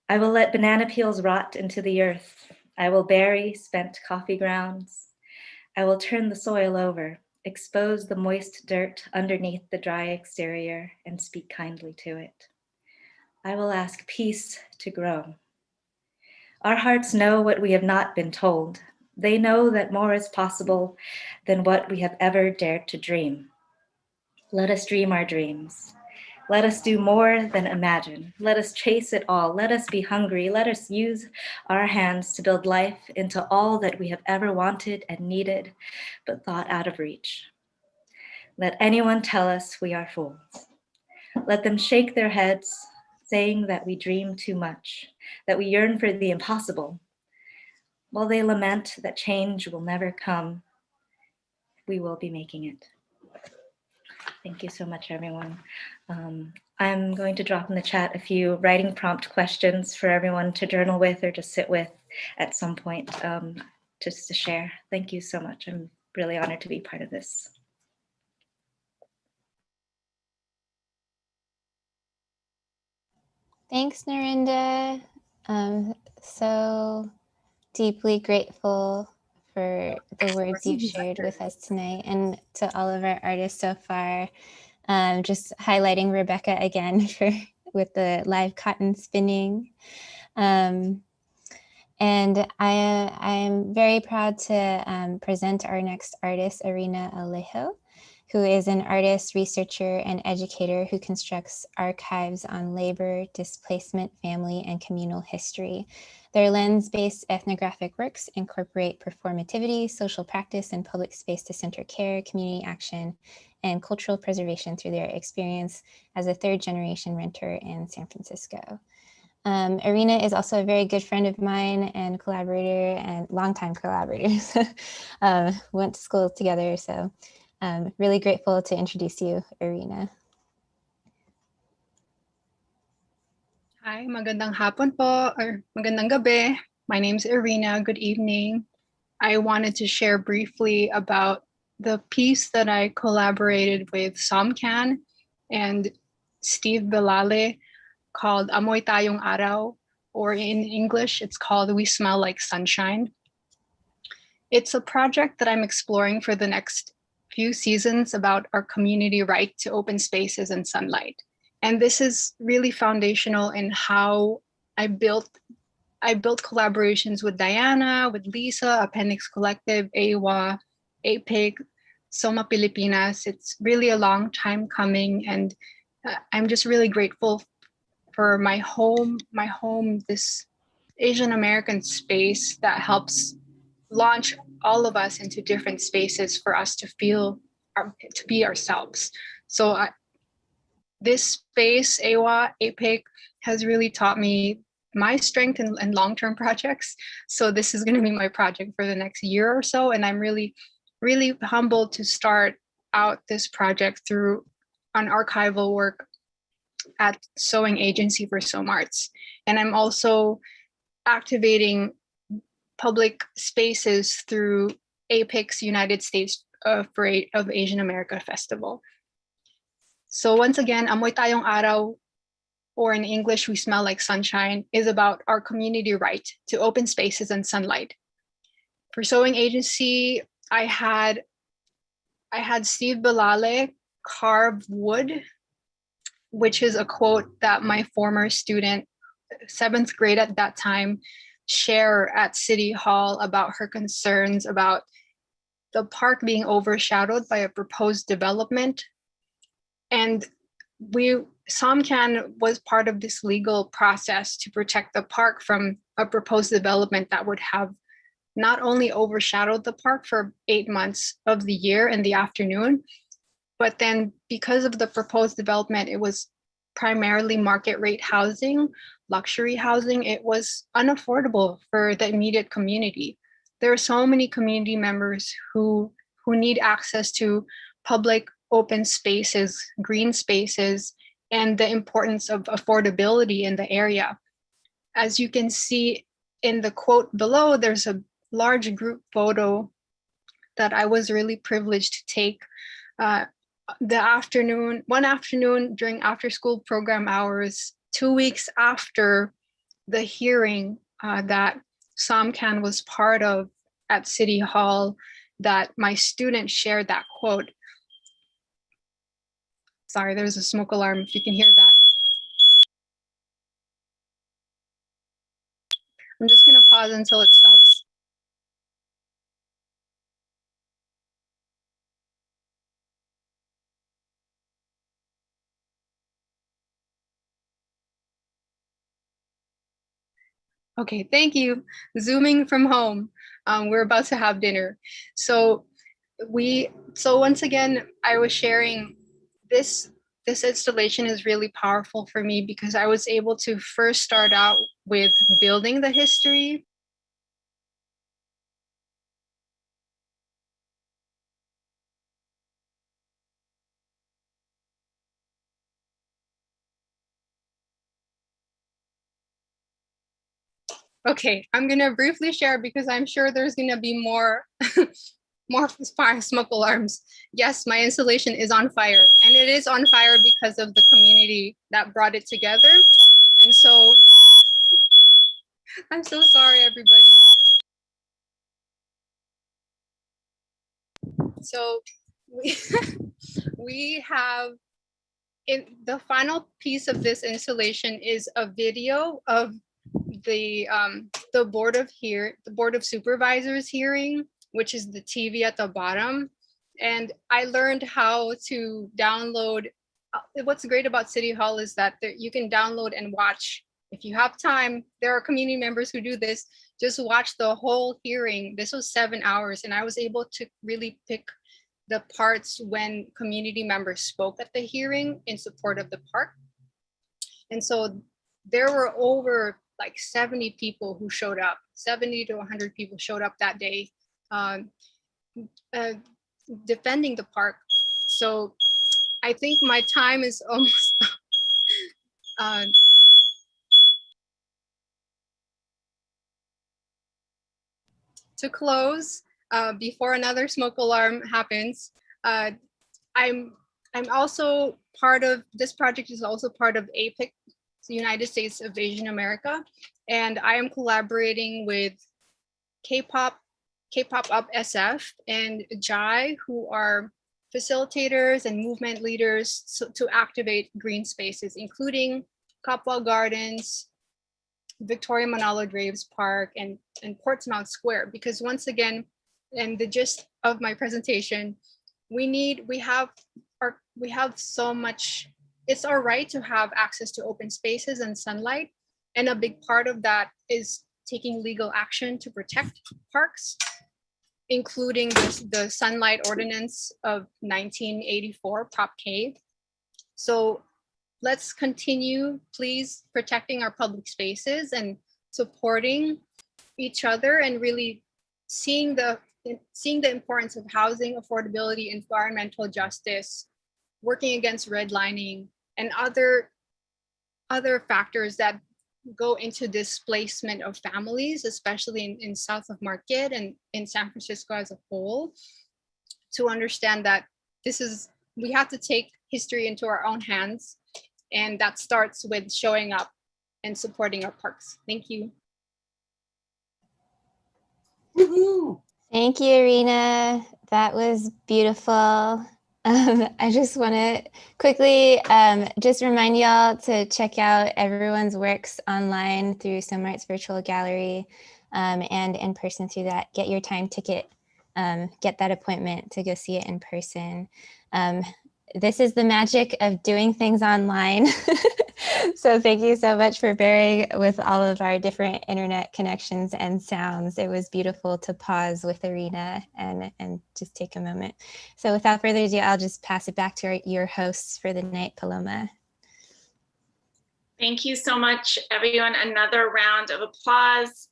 I will let banana peels rot into the earth. I will bury spent coffee grounds. I will turn the soil over, expose the moist dirt underneath the dry exterior, and speak kindly to it. I will ask peace to grow. Our hearts know what we have not been told. They know that more is possible than what we have ever dared to dream. Let us dream our dreams. Let us do more than imagine. Let us chase it all. Let us be hungry. Let us use our hands to build life into all that we have ever wanted and needed, but thought out of reach. Let anyone tell us we are fools. Let them shake their heads, saying that we dream too much, that we yearn for the impossible. While they lament that change will never come, we will be making it. Thank you so much, everyone. I'm going to drop in the chat a few writing prompt questions for everyone to journal with or to sit with at some point, just to share. Thank you so much. I'm really honored to be part of this. Thanks, Narinda. So deeply grateful for the words you've shared with us tonight, and to all of our artists so far. Just highlighting Rebecca again with the live cotton spinning. And I am very proud to present our next artist, Elvina Alejo, who is an artist, researcher, and educator who constructs archives on labor, displacement, family, and communal history. Their lens-based ethnographic works incorporate performativity, social practice, and public space to center care, community action, and cultural preservation through their experience as a third-generation renter in San Francisco. Elvina is also a very good friend of mine and collaborator and longtime collaborators. Went to school together, so really grateful to introduce you, Elvina. Hi, magandang hapon po, or magandang gabi. My name is Elvina. Good evening. I wanted to share briefly about the piece that I collaborated with Somcan and Steve Belale called Amoy Tayong Araw, or in English, it's called We Smell Like Sunshine. It's a project that I'm exploring for the next few seasons about our community right to open spaces and sunlight. And this is really foundational in how I built collaborations with Diana, with Lisa, Appendix Collective, AWA, APIC, Soma Pilipinas. It's really a long time coming, and I'm just really grateful for my home, this Asian American space that helps launch all of us into different spaces for us to feel, to be ourselves. So this space, AWA, APIC, has really taught me my strength in long-term projects. So this is going to be my project for the next year or so. And I'm really, really humbled to start out this project through an archival work at Sowing Agency for SOMARTS. And I'm also activating public spaces through APIC's United States of Asian America Festival. So once again, Amoy Tayong Araw or in English, We Smell Like Sunshine, is about our community right to open spaces and sunlight. For Sowing Agency, I had Steve Bilale carve wood, which is a quote that my former student, 7th grade at that time, share at City Hall about her concerns about the park being overshadowed by a proposed development. And SOMCAN was part of this legal process to protect the park from a proposed development that would have not only overshadowed the park for 8 months of the year in the afternoon, but then because of the proposed development, it was primarily market rate housing, luxury housing. It was unaffordable for the immediate community. There are so many community members who need access to public open spaces, green spaces, and the importance of affordability in the area. As you can see in the quote below, there's a large group photo that I was really privileged to take one afternoon during after school program hours, 2 weeks after the hearing that SOMCAN was part of at City Hall, that my student shared that quote. Sorry, there's a smoke alarm, if you can hear that. I'm just gonna pause until it stops. Okay, thank you. Zooming from home. We're about to have dinner. So once again, I was sharing this installation is really powerful for me because I was able to first start out with building the history. Okay, I'm gonna briefly share because I'm sure there's gonna be more smoke alarms. Yes, my installation is on fire, and it is on fire because of the community that brought it together. And so I'm so sorry, everybody. So we have the final piece of this installation is a video of the Board of Supervisors hearing, which is the TV at the bottom. And I learned how to download. What's great about City Hall is that you can download and watch. If you have time, there are community members who do this, just watch the whole hearing. This was 7 hours, and I was able to really pick the parts when community members spoke at the hearing in support of the park. And so there were over like 70 people who showed up, 70 to 100 people showed up that day defending the park. So I think my time is almost up. To close, before another smoke alarm happens, I'm also part of, this project is also part of APIC, the United States of Asian America, and I am collaborating with K-pop Up SF and Jai, who are facilitators and movement leaders to activate green spaces, including Copwell Gardens, Victoria Manalo Graves Park, and Portsmouth Square. Because once again, and the gist of my presentation, we have so much. It's our right to have access to open spaces and sunlight, and a big part of that is taking legal action to protect parks, including the Sunlight Ordinance of 1984, Prop K. So let's continue, please, protecting our public spaces and supporting each other, and really seeing the importance of housing affordability, environmental justice, working against redlining, and other factors that go into displacement of families, especially in south of Market and in San Francisco as a whole, to understand that we have to take history into our own hands And that starts with showing up and supporting our parks. Thank you. Woohoo! Thank you, Irina. That was beautiful. I just want to quickly just remind y'all to check out everyone's works online through SOMART's virtual gallery and in person through that. Get your time ticket, get that appointment to go see it in person. This is the magic of doing things online. So thank you so much for bearing with all of our different internet connections and sounds. It was beautiful to pause with Irina and just take a moment. So without further ado, I'll just pass it back to your hosts for the night, Paloma. Thank you so much, everyone. Another round of applause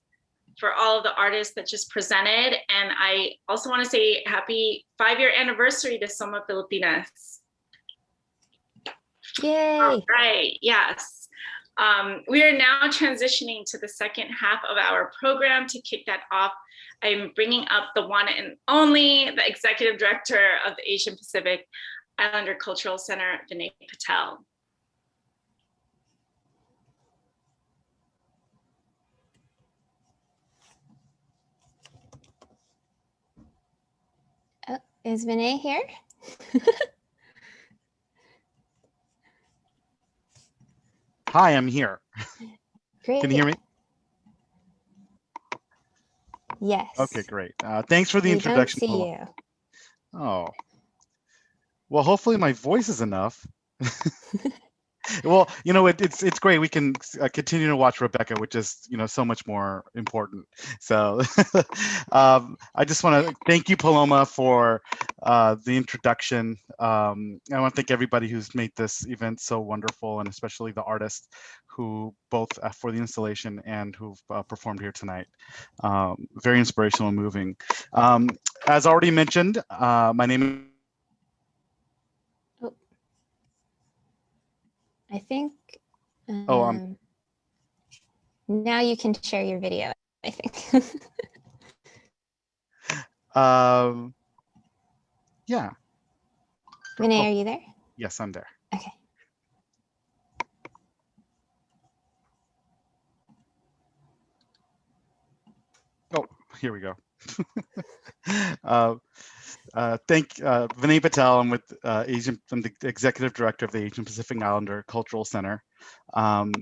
for all of the artists that just presented. And I also want to say happy 5-year anniversary to Soma Filipinas. Yay! All right, yes. We are now transitioning to the second half of our program. To kick that off, I'm bringing up the one and only, the Executive Director of the Asian Pacific Islander Cultural Center, Vinay Patel. Oh, is Vinay here? Hi, I'm here. Great. Can you hear me? Yes. Okay, great. Thanks for the introduction. We don't see you. Oh. Well, hopefully my voice is enough. Well, you know, it's great. We can continue to watch Rebecca, which is, you know, so much more important. So I just want to thank you, Paloma, for the introduction. I want to thank everybody who's made this event so wonderful, and especially the artists who both for the installation and who've performed here tonight. Very inspirational and moving. As already mentioned, my name is I think now you can share your video, I think. Yeah. Vinay, are you there? Yes, I'm there. Okay. Oh, here we go. Thank Vinay Patel. I'm with I'm the Executive Director of the Asian Pacific Islander Cultural Center. And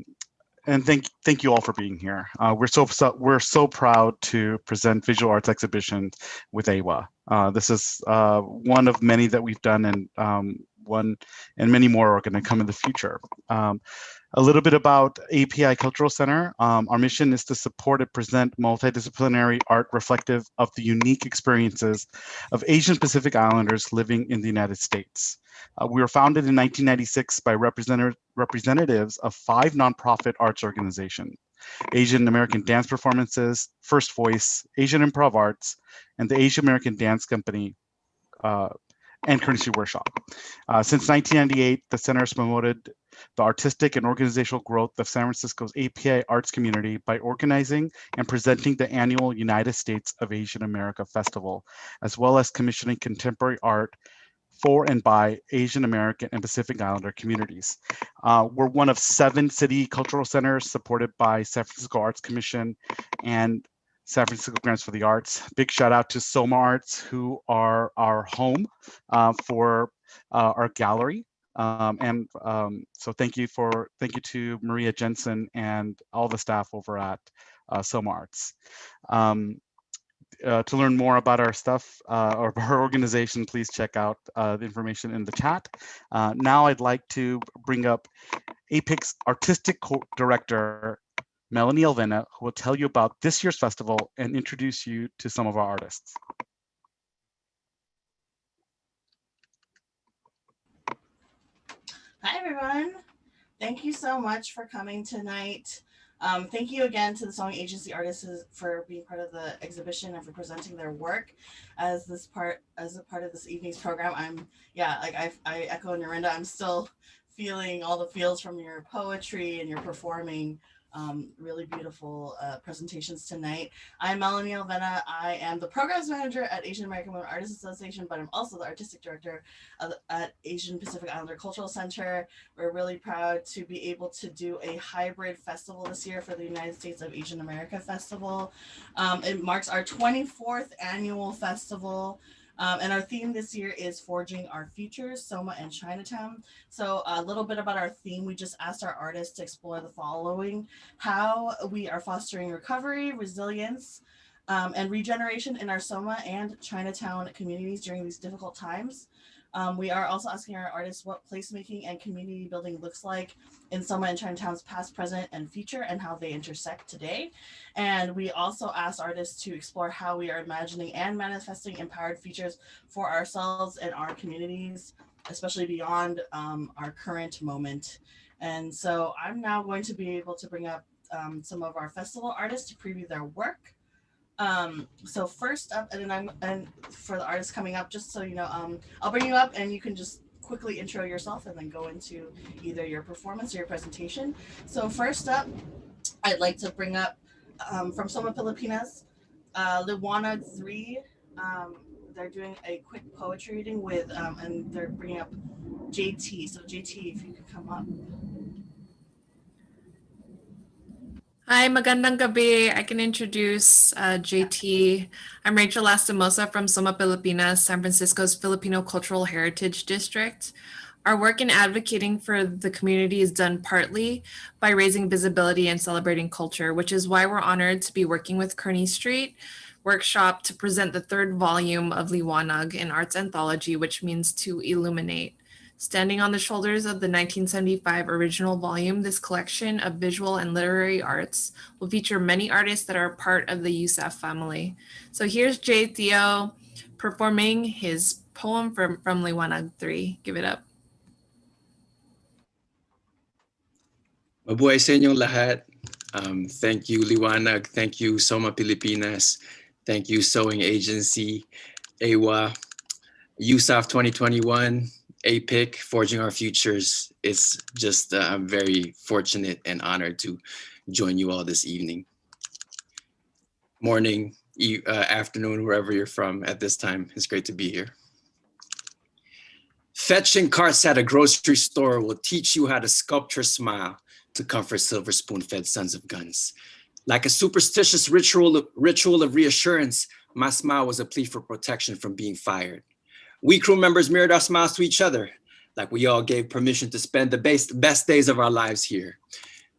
thank you all for being here. We're so proud to present visual arts exhibitions with AWA. This is one of many that we've done, and one and many more are going to come in the future. A little bit about API Cultural Center. Our mission is to support and present multidisciplinary art reflective of the unique experiences of Asian Pacific Islanders living in the United States. We were founded in 1996 by representatives of 5 nonprofit arts organizations: Asian American Dance Performances, First Voice, Asian Improv Arts, and the Asian American Dance Company, and Courtesy Workshop. Since 1998, the center has promoted the artistic and organizational growth of San Francisco's API arts community by organizing and presenting the annual United States of Asian America Festival, as well as commissioning contemporary art for and by Asian American and Pacific Islander communities. We're one of 7 city cultural centers supported by San Francisco Arts Commission and San Francisco Grants for the Arts. Big shout out to Soma Arts, who are our home for our gallery. So thank you to Maria Jensen and all the staff over at Soma Arts. To learn more about our stuff or our organization, please check out the information in the chat. Now I'd like to bring up APIC's Artistic Director, Melanie Elvina, who will tell you about this year's festival and introduce you to some of our artists. Hi, everyone. Thank you so much for coming tonight. Thank you again to the Sowing Agency artists for being part of the exhibition and for presenting their work as a part of this evening's program. I echo Narinda. I'm still feeling all the feels from your poetry and your performing. really beautiful presentations tonight. I'm Melanie Elvina. I am the programs manager at Asian American Women Artists Association, but I'm also the artistic director at Asian Pacific Islander Cultural Center. We're really proud to be able to do a hybrid festival this year for the United States of Asian America Festival. It marks our 24th annual festival. And our theme this year is Forging Our Futures, Soma and Chinatown. So a little bit about our theme. We just asked our artists to explore the following: how we are fostering recovery, resilience, and regeneration in our Soma and Chinatown communities during these difficult times. We are also asking our artists what placemaking and community building looks like in Soma and Chinatown's past, present, and future, and how they intersect today. And we also asked artists to explore how we are imagining and manifesting empowered futures for ourselves and our communities, especially beyond our current moment. And so I'm now going to be able to bring up some of our festival artists to preview their work. So first up, and for the artists coming up, just so you know, I'll bring you up and you can just quickly intro yourself and then go into either your performance or your presentation. So first up, I'd like to bring up from Soma Pilipinas, Liwanag 3. They're doing a quick poetry reading with, and they're bringing up JT. So JT, if you could come up. Hi, magandang gabi. I can introduce JT. I'm Rachel Lastimosa from Soma Pilipinas, San Francisco's Filipino Cultural Heritage District. Our work in advocating for the community is done partly by raising visibility and celebrating culture, which is why we're honored to be working with Kearney Street Workshop to present the third volume of Liwanag, an arts anthology, which means to illuminate. Standing on the shoulders of the 1975 original volume, this collection of visual and literary arts will feature many artists that are part of the USAAF family. So here's Jay Theo performing his poem from Liwanag 3. Give it up. Mabuhay sa inyong lahat. Thank you, Liwanag. Thank you, Soma Pilipinas. Thank you, Sowing Agency, AWA, USAAF 2021, APIC, Forging Our Futures. It's just, I'm very fortunate and honored to join you all this evening. Morning, afternoon, wherever you're from at this time. It's great to be here. Fetching carts at a grocery store will teach you how to sculpt your smile to comfort silver spoon-fed sons of guns. Like a superstitious ritual of reassurance, my smile was a plea for protection from being fired. We crew members mirrored our smiles to each other, like we all gave permission to spend the best days of our lives here.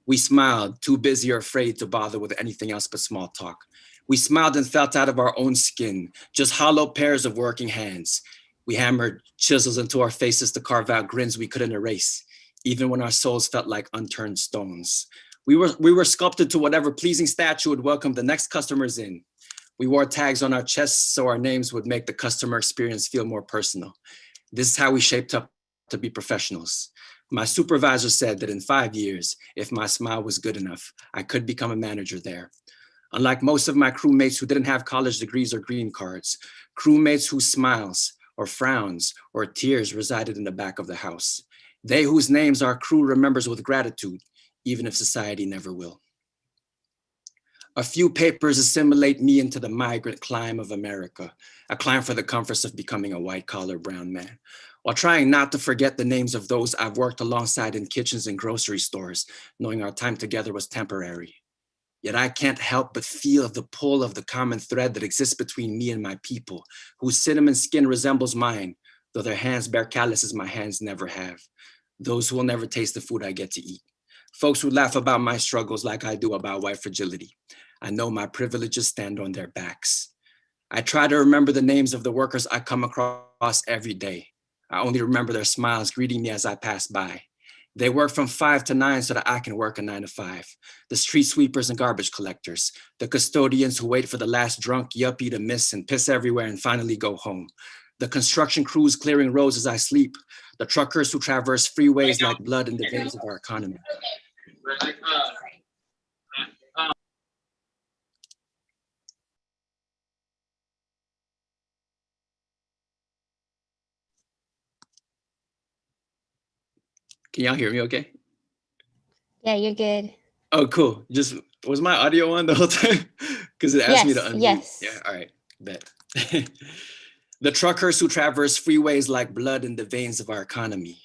We smiled, too busy or afraid to bother with anything else but small talk. We smiled and felt out of our own skin, just hollow pairs of working hands. We hammered chisels into our faces to carve out grins we couldn't erase, even when our souls felt like unturned stones. We were sculpted to whatever pleasing statue would welcome the next customers in. We wore tags on our chests so our names would make the customer experience feel more personal. This is how we shaped up to be professionals. My supervisor said that in 5 years, if my smile was good enough, I could become a manager there. Unlike most of my crewmates who didn't have college degrees or green cards, crewmates whose smiles or frowns or tears resided in the back of the house. They whose names our crew remembers with gratitude, even if society never will. A few papers assimilate me into the migrant climb of America, a climb for the comforts of becoming a white-collar brown man, while trying not to forget the names of those I've worked alongside in kitchens and grocery stores, knowing our time together was temporary. Yet I can't help but feel the pull of the common thread that exists between me and my people, whose cinnamon skin resembles mine, though their hands bear calluses my hands never have. Those who will never taste the food I get to eat. Folks who laugh about my struggles like I do about white fragility. I know my privileges stand on their backs. I try to remember the names of the workers I come across every day. I only remember their smiles greeting me as I pass by. They work from 5 to 9 so that I can work a 9 to 5. The street sweepers and garbage collectors, the custodians who wait for the last drunk yuppie to miss and piss everywhere and finally go home. The construction crews clearing roads as I sleep. The truckers who traverse freeways like blood in the veins of our economy. Can y'all hear me okay? Yeah, you're good. Oh, cool. Just, was my audio on the whole time? Because it asked me to unmute. Yes. Yeah, all right, bet. The truckers who traverse freeways like blood in the veins of our economy.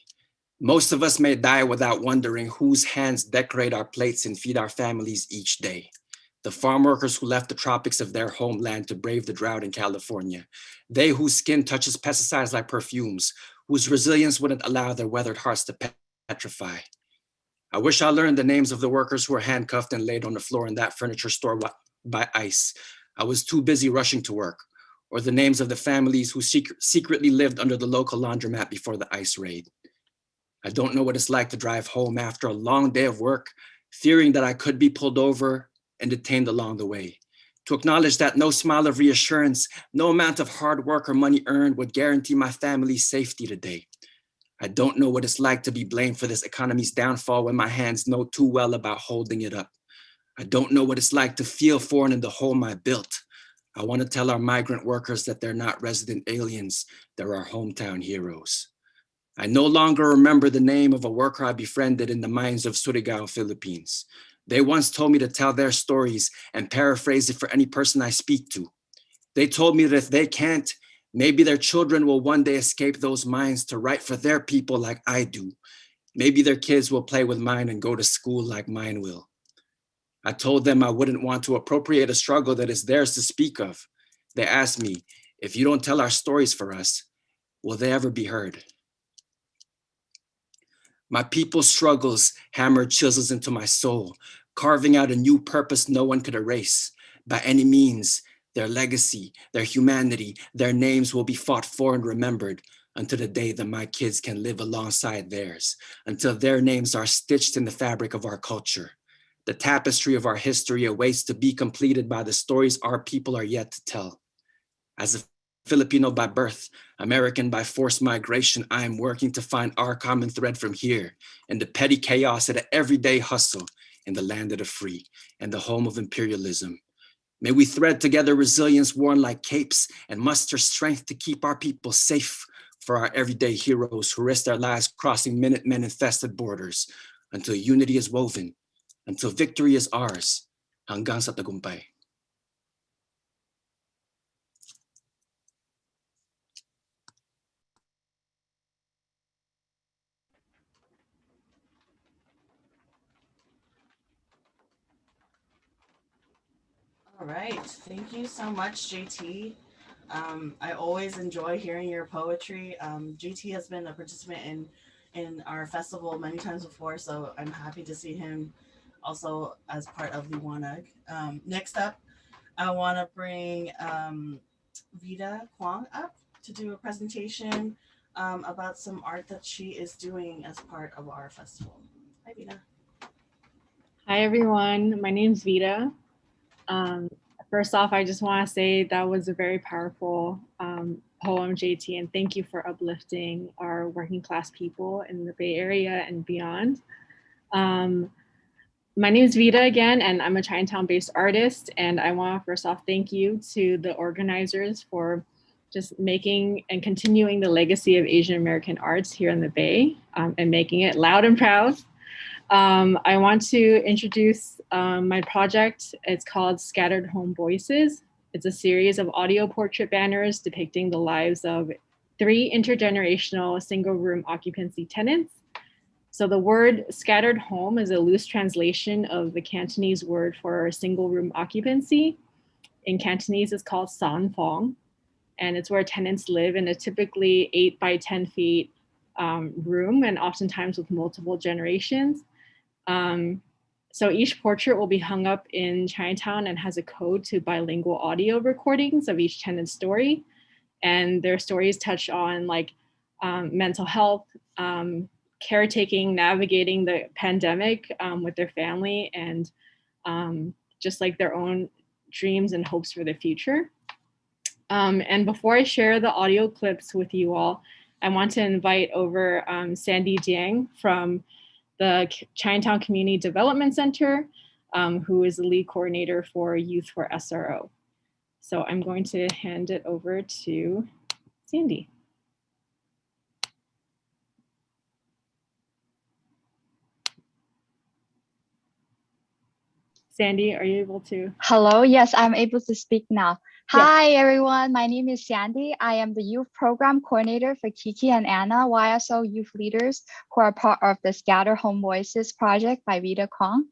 Most of us may die without wondering whose hands decorate our plates and feed our families each day. The farm workers who left the tropics of their homeland to brave the drought in California. They whose skin touches pesticides like perfumes, whose resilience wouldn't allow their weathered hearts to petrify. I wish I learned the names of the workers who were handcuffed and laid on the floor in that furniture store by ICE. I was too busy rushing to work. Or the names of the families who secretly lived under the local laundromat before the ICE raid. I don't know what it's like to drive home after a long day of work, fearing that I could be pulled over and detained along the way. To acknowledge that no smile of reassurance, no amount of hard work or money earned would guarantee my family's safety today. I don't know what it's like to be blamed for this economy's downfall when my hands know too well about holding it up. I don't know what it's like to feel foreign in the home I built. I want to tell our migrant workers that they're not resident aliens, they're our hometown heroes. I no longer remember the name of a worker I befriended in the mines of Surigao, Philippines. They once told me to tell their stories and paraphrase it for any person I speak to. They told me that if they can't, maybe their children will one day escape those mines to write for their people like I do. Maybe their kids will play with mine and go to school like mine will. I told them I wouldn't want to appropriate a struggle that is theirs to speak of. They asked me, if you don't tell our stories for us, will they ever be heard? My people's struggles hammered chisels into my soul, carving out a new purpose no one could erase. By any means, their legacy, their humanity, their names will be fought for and remembered until the day that my kids can live alongside theirs, until their names are stitched in the fabric of our culture. The tapestry of our history awaits to be completed by the stories our people are yet to tell. As a Filipino by birth, American by forced migration, I am working to find our common thread from here in the petty chaos of the everyday hustle in the land of the free and the home of imperialism. May we thread together resilience worn like capes and muster strength to keep our people safe for our everyday heroes who risk their lives crossing Minutemen-infested borders until unity is woven, until victory is ours, hanggang sa tagumpay. All right, thank you so much, JT. I always enjoy hearing your poetry. JT has been a participant in our festival many times before, so I'm happy to see him also as part of the WANAG. Next up, I want to bring Vida Quang up to do a presentation about some art that she is doing as part of our festival. Hi, Vida. Hi, everyone. My name's Vida. First off, I just want to say that was a very powerful poem, JT, and thank you for uplifting our working class people in the Bay Area and beyond. My name is Vida again, and I'm a Chinatown-based artist, and I want to first off thank you to the organizers for just making and continuing the legacy of Asian American arts here in the Bay and making it loud and proud. I want to introduce my project. It's called Scattered Home Voices. It's a series of audio portrait banners depicting the lives of 3 intergenerational single room occupancy tenants. So the word scattered home is a loose translation of the Cantonese word for single room occupancy. In Cantonese, it's called san fong, and it's where tenants live in a typically 8 by 10 feet room, and oftentimes with multiple generations. So each portrait will be hung up in Chinatown and has a code to bilingual audio recordings of each tenant's story. And their stories touch on like mental health, caretaking, navigating the pandemic with their family, and just like their own dreams and hopes for the future. And before I share the audio clips with you all, I want to invite over Sandy Jiang from the Chinatown Community Development Center, who is the lead coordinator for Youth for SRO. So I'm going to hand it over to Sandy. Sandy, are you able to? Hello, yes, I'm able to speak now. Yes. Hi, everyone. My name is Sandy. I am the youth program coordinator for Kiki and Anna, YSO youth leaders who are part of the Scatter Home Voices project by Vida Quang.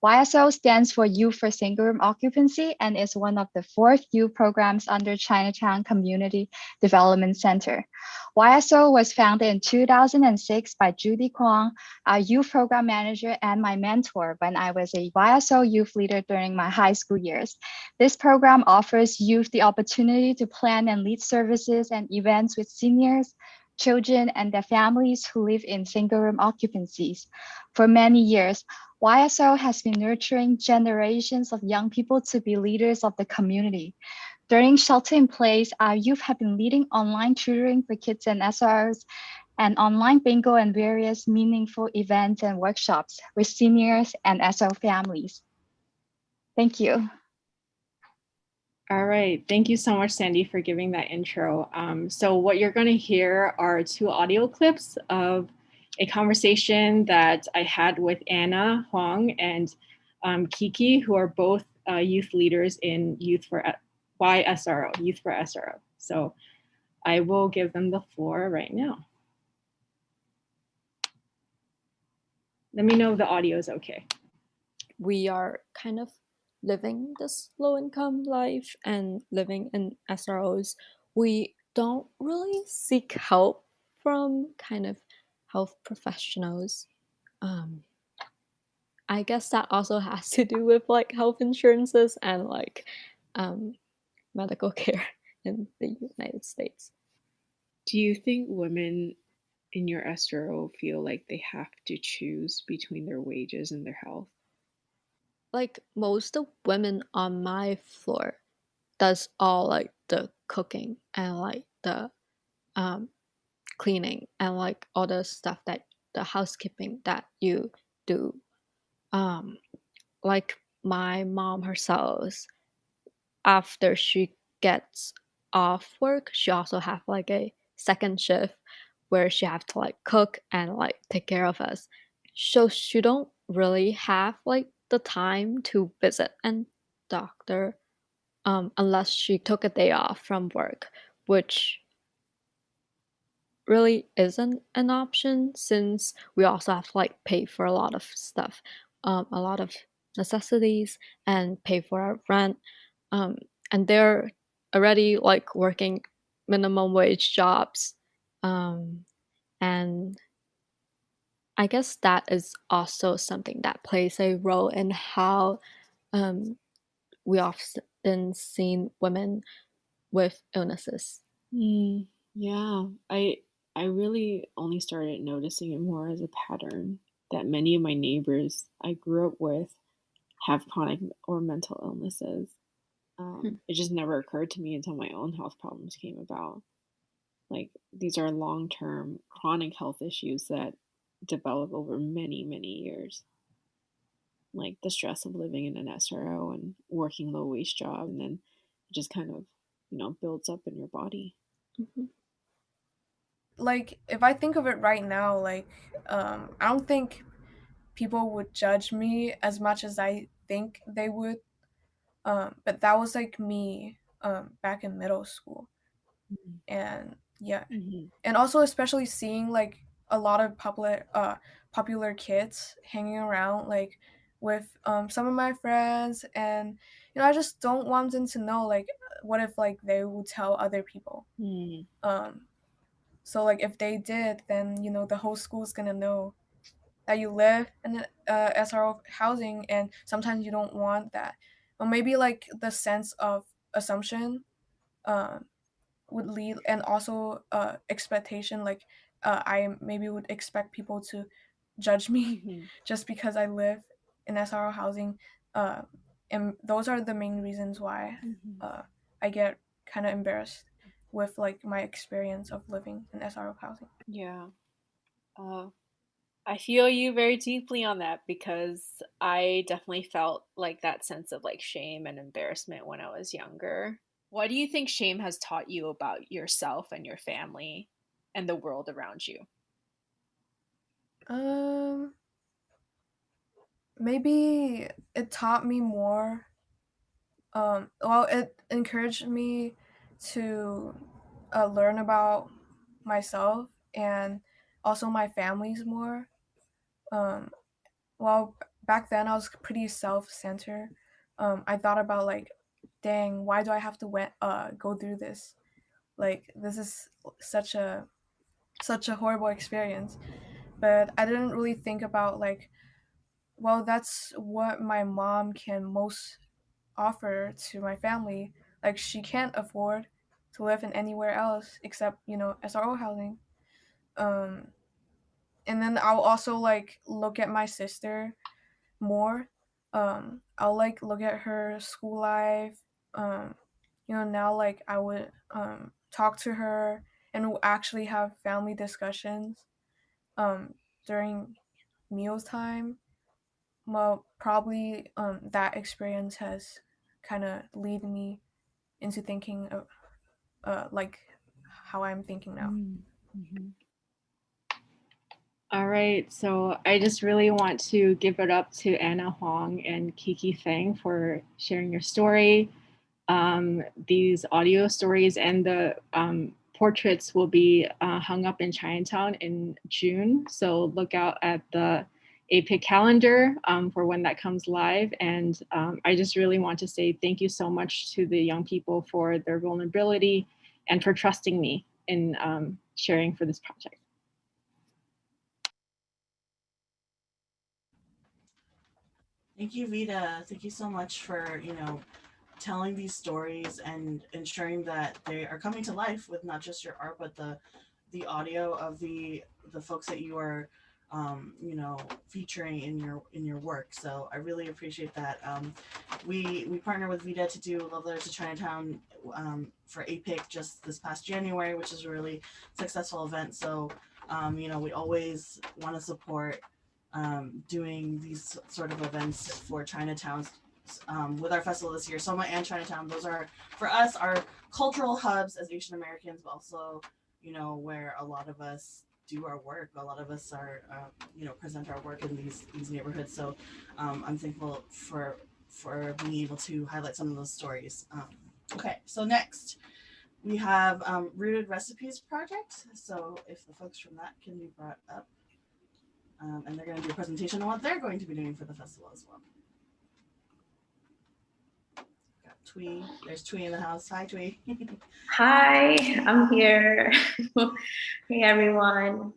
YSO stands for Youth for Single Room Occupancy and is one of the 4 youth programs under Chinatown Community Development Center. YSO was founded in 2006 by Vida Quang, our youth program manager and my mentor when I was a YSO youth leader during my high school years. This program offers youth the opportunity to plan and lead services and events with seniors, children, and their families who live in single-room occupancies. For many years, YSO has been nurturing generations of young people to be leaders of the community. During shelter in place, our youth have been leading online tutoring for kids and SROs and online bingo and various meaningful events and workshops with seniors and SO families. Thank you. All right, thank you so much, Sandy, for giving that intro. So what you're going to hear are 2 audio clips of a conversation that I had with Anna Huang and Kiki, who are both youth leaders in Youth for YSRO, Youth for SRO. So I will give them the floor right now. Let me know if the audio is okay. We are kind of living this low income life and living in SROs. We don't really seek help from kind of health professionals. I guess that also has to do with like health insurances and like medical care in the United States. Do you think women in your SRO feel like they have to choose between their wages and their health? Like most of women on my floor does all like the cooking and like the cleaning and like all the stuff that the housekeeping that you do. Like my mom herself, after she gets off work, she also have like a second shift where she have to like cook and like take care of us. So she don't really have like the time to visit and doctor unless she took a day off from work, which really isn't an option since we also have to like pay for a lot of stuff, a lot of necessities and pay for our rent. And they're already like working minimum wage jobs. And I guess that is also something that plays a role in how we often seen women with illnesses. Yeah, I really only started noticing it more as a pattern that many of my neighbors I grew up with have chronic or mental illnesses. It just never occurred to me until my own health problems came about. Like these are long-term chronic health issues that develop over many, many years. Like the stress of living in an SRO and working low-wage job, and then it just kind of, builds up in your body. Like if I think of it right now, like I don't think people would judge me as much as I think they would. But that was like me back in middle school. And yeah. And also especially seeing like a lot of popular kids hanging around like with some of my friends, and I just don't want them to know like what if like they would tell other people. So like if they did, then the whole school's gonna know that you live in SRO housing, and sometimes you don't want that. Or maybe like the sense of assumption would lead, and also expectation, like I maybe would expect people to judge me just because I live in SRO housing, and those are the main reasons why I get kind of embarrassed with like my experience of living in SRO housing. Yeah. I feel you very deeply on that because I definitely felt like that sense of like shame and embarrassment when I was younger. What do you think shame has taught you about yourself and your family and the world around you? maybe it taught me more. Well, it encouraged me to learn about myself and also my families more. Um, well, back then I was pretty self-centered. I thought about like, dang, why do I have to go through this? Like, this is such a horrible experience. But I didn't really think about like, well, that's what my mom can most offer to my family. Like, she can't afford to live in anywhere else except, SRO housing. Um, and then I'll also like look at my sister more. I'll like look at her school life. Now like I would talk to her and we'll actually have family discussions during mealtime. Well, probably that experience has kind of lead me into thinking of like how I'm thinking now. Mm-hmm. All right, so I just really want to give it up to Anna Huang and Kiki Feng for sharing your story. These audio stories and the portraits will be hung up in Chinatown in June. So look out at the APIC calendar for when that comes live. And I just really want to say thank you so much to the young people for their vulnerability and for trusting me in sharing for this project. Thank you, Vida. Thank you so much for, telling these stories and ensuring that they are coming to life with not just your art, but the audio of the folks that you are, featuring in your work. So I really appreciate that. We partner with Vida to do Love Letters to Chinatown for APIC just this past January, which is a really successful event. So, we always want to support doing these sort of events for Chinatown with our festival this year. Soma and Chinatown, those are for us our cultural hubs as Asian Americans, but also where a lot of us do our work. A lot of us are present our work in these neighborhoods. So I'm thankful for being able to highlight some of those stories. Okay, so next we have Rooted Recipes Project. So if the folks from that can be brought up. And they're going to do a presentation on what they're going to be doing for the festival as well. Got Twee. There's Twee in the house. Hi, Twee. Hi, I'm here. Hey, everyone.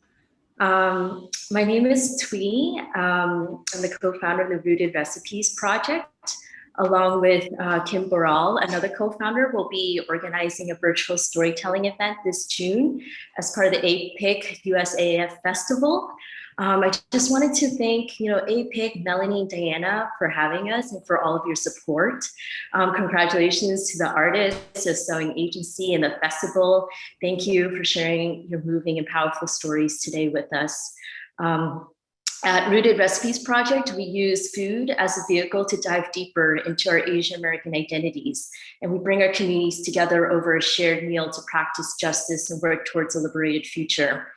My name is Twee. I'm the co-founder of the Rooted Recipes Project. Along with Kim Boral, another co-founder, will be organizing a virtual storytelling event this June as part of the APIC USAAF Festival. I just wanted to thank, APIC, Melanie, and Diana for having us and for all of your support. Congratulations to the artists of Sowing Agency and the festival. Thank you for sharing your moving and powerful stories today with us. At Rooted Recipes Project, we use food as a vehicle to dive deeper into our Asian American identities. And we bring our communities together over a shared meal to practice justice and work towards a liberated future.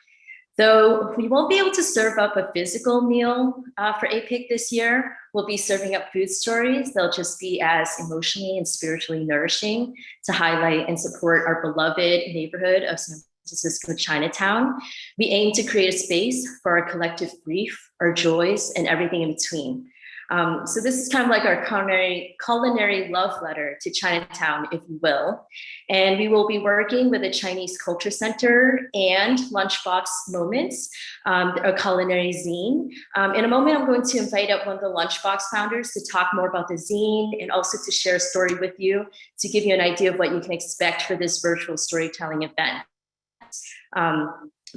Though we won't be able to serve up a physical meal for APIC this year, we'll be serving up food stories. They'll just be as emotionally and spiritually nourishing to highlight and support our beloved neighborhood of San Francisco Chinatown. We aim to create a space for our collective grief, our joys, and everything in between. So this is kind of like our culinary love letter to Chinatown, if you will. And we will be working with the Chinese Culture Center and Lunchbox Moments, a culinary zine. In a moment, I'm going to invite up one of the Lunchbox founders to talk more about the zine and also to share a story with you to give you an idea of what you can expect for this virtual storytelling event.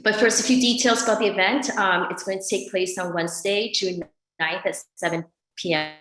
But first, a few details about the event. It's going to take place on Wednesday, June 9th at 7 p.m.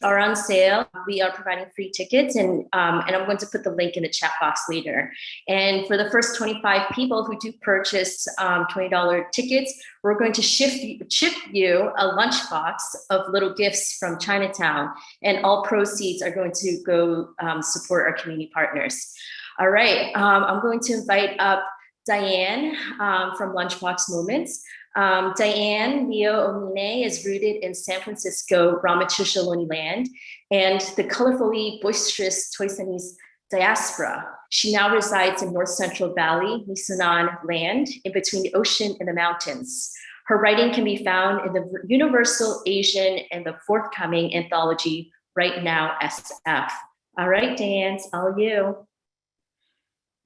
Are on sale. We are providing free tickets, and I'm going to put the link in the chat box later. And for the first 25 people who do purchase $20 tickets, we're going to ship you a lunchbox of little gifts from Chinatown, and all proceeds are going to go support our community partners. All right, I'm going to invite up Diane from Lunchbox Moments. Diane Leo is rooted in San Francisco, Ramachushaloni land, and the colorfully boisterous Toisanese diaspora. She now resides in North Central Valley, Nisunan land, in between the ocean and the mountains. Her writing can be found in the Universal Asian and the forthcoming anthology, Right Now SF. All right, Diane, it's all you.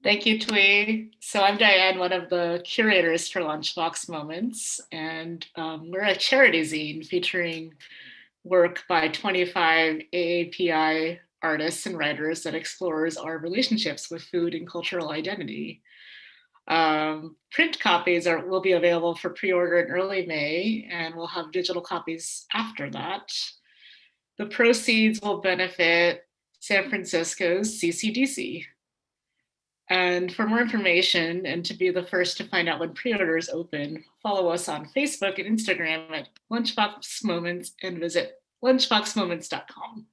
Thank you, Twee. So I'm Diane, one of the curators for Lunchbox Moments, and we're a charity zine featuring work by 25 AAPI artists and writers that explores our relationships with food and cultural identity. Print copies will be available for pre-order in early May, and we'll have digital copies after that. The proceeds will benefit San Francisco's CCDC. And for more information and to be the first to find out when pre-orders open, follow us on Facebook and Instagram at Lunchbox Moments and visit lunchboxmoments.com.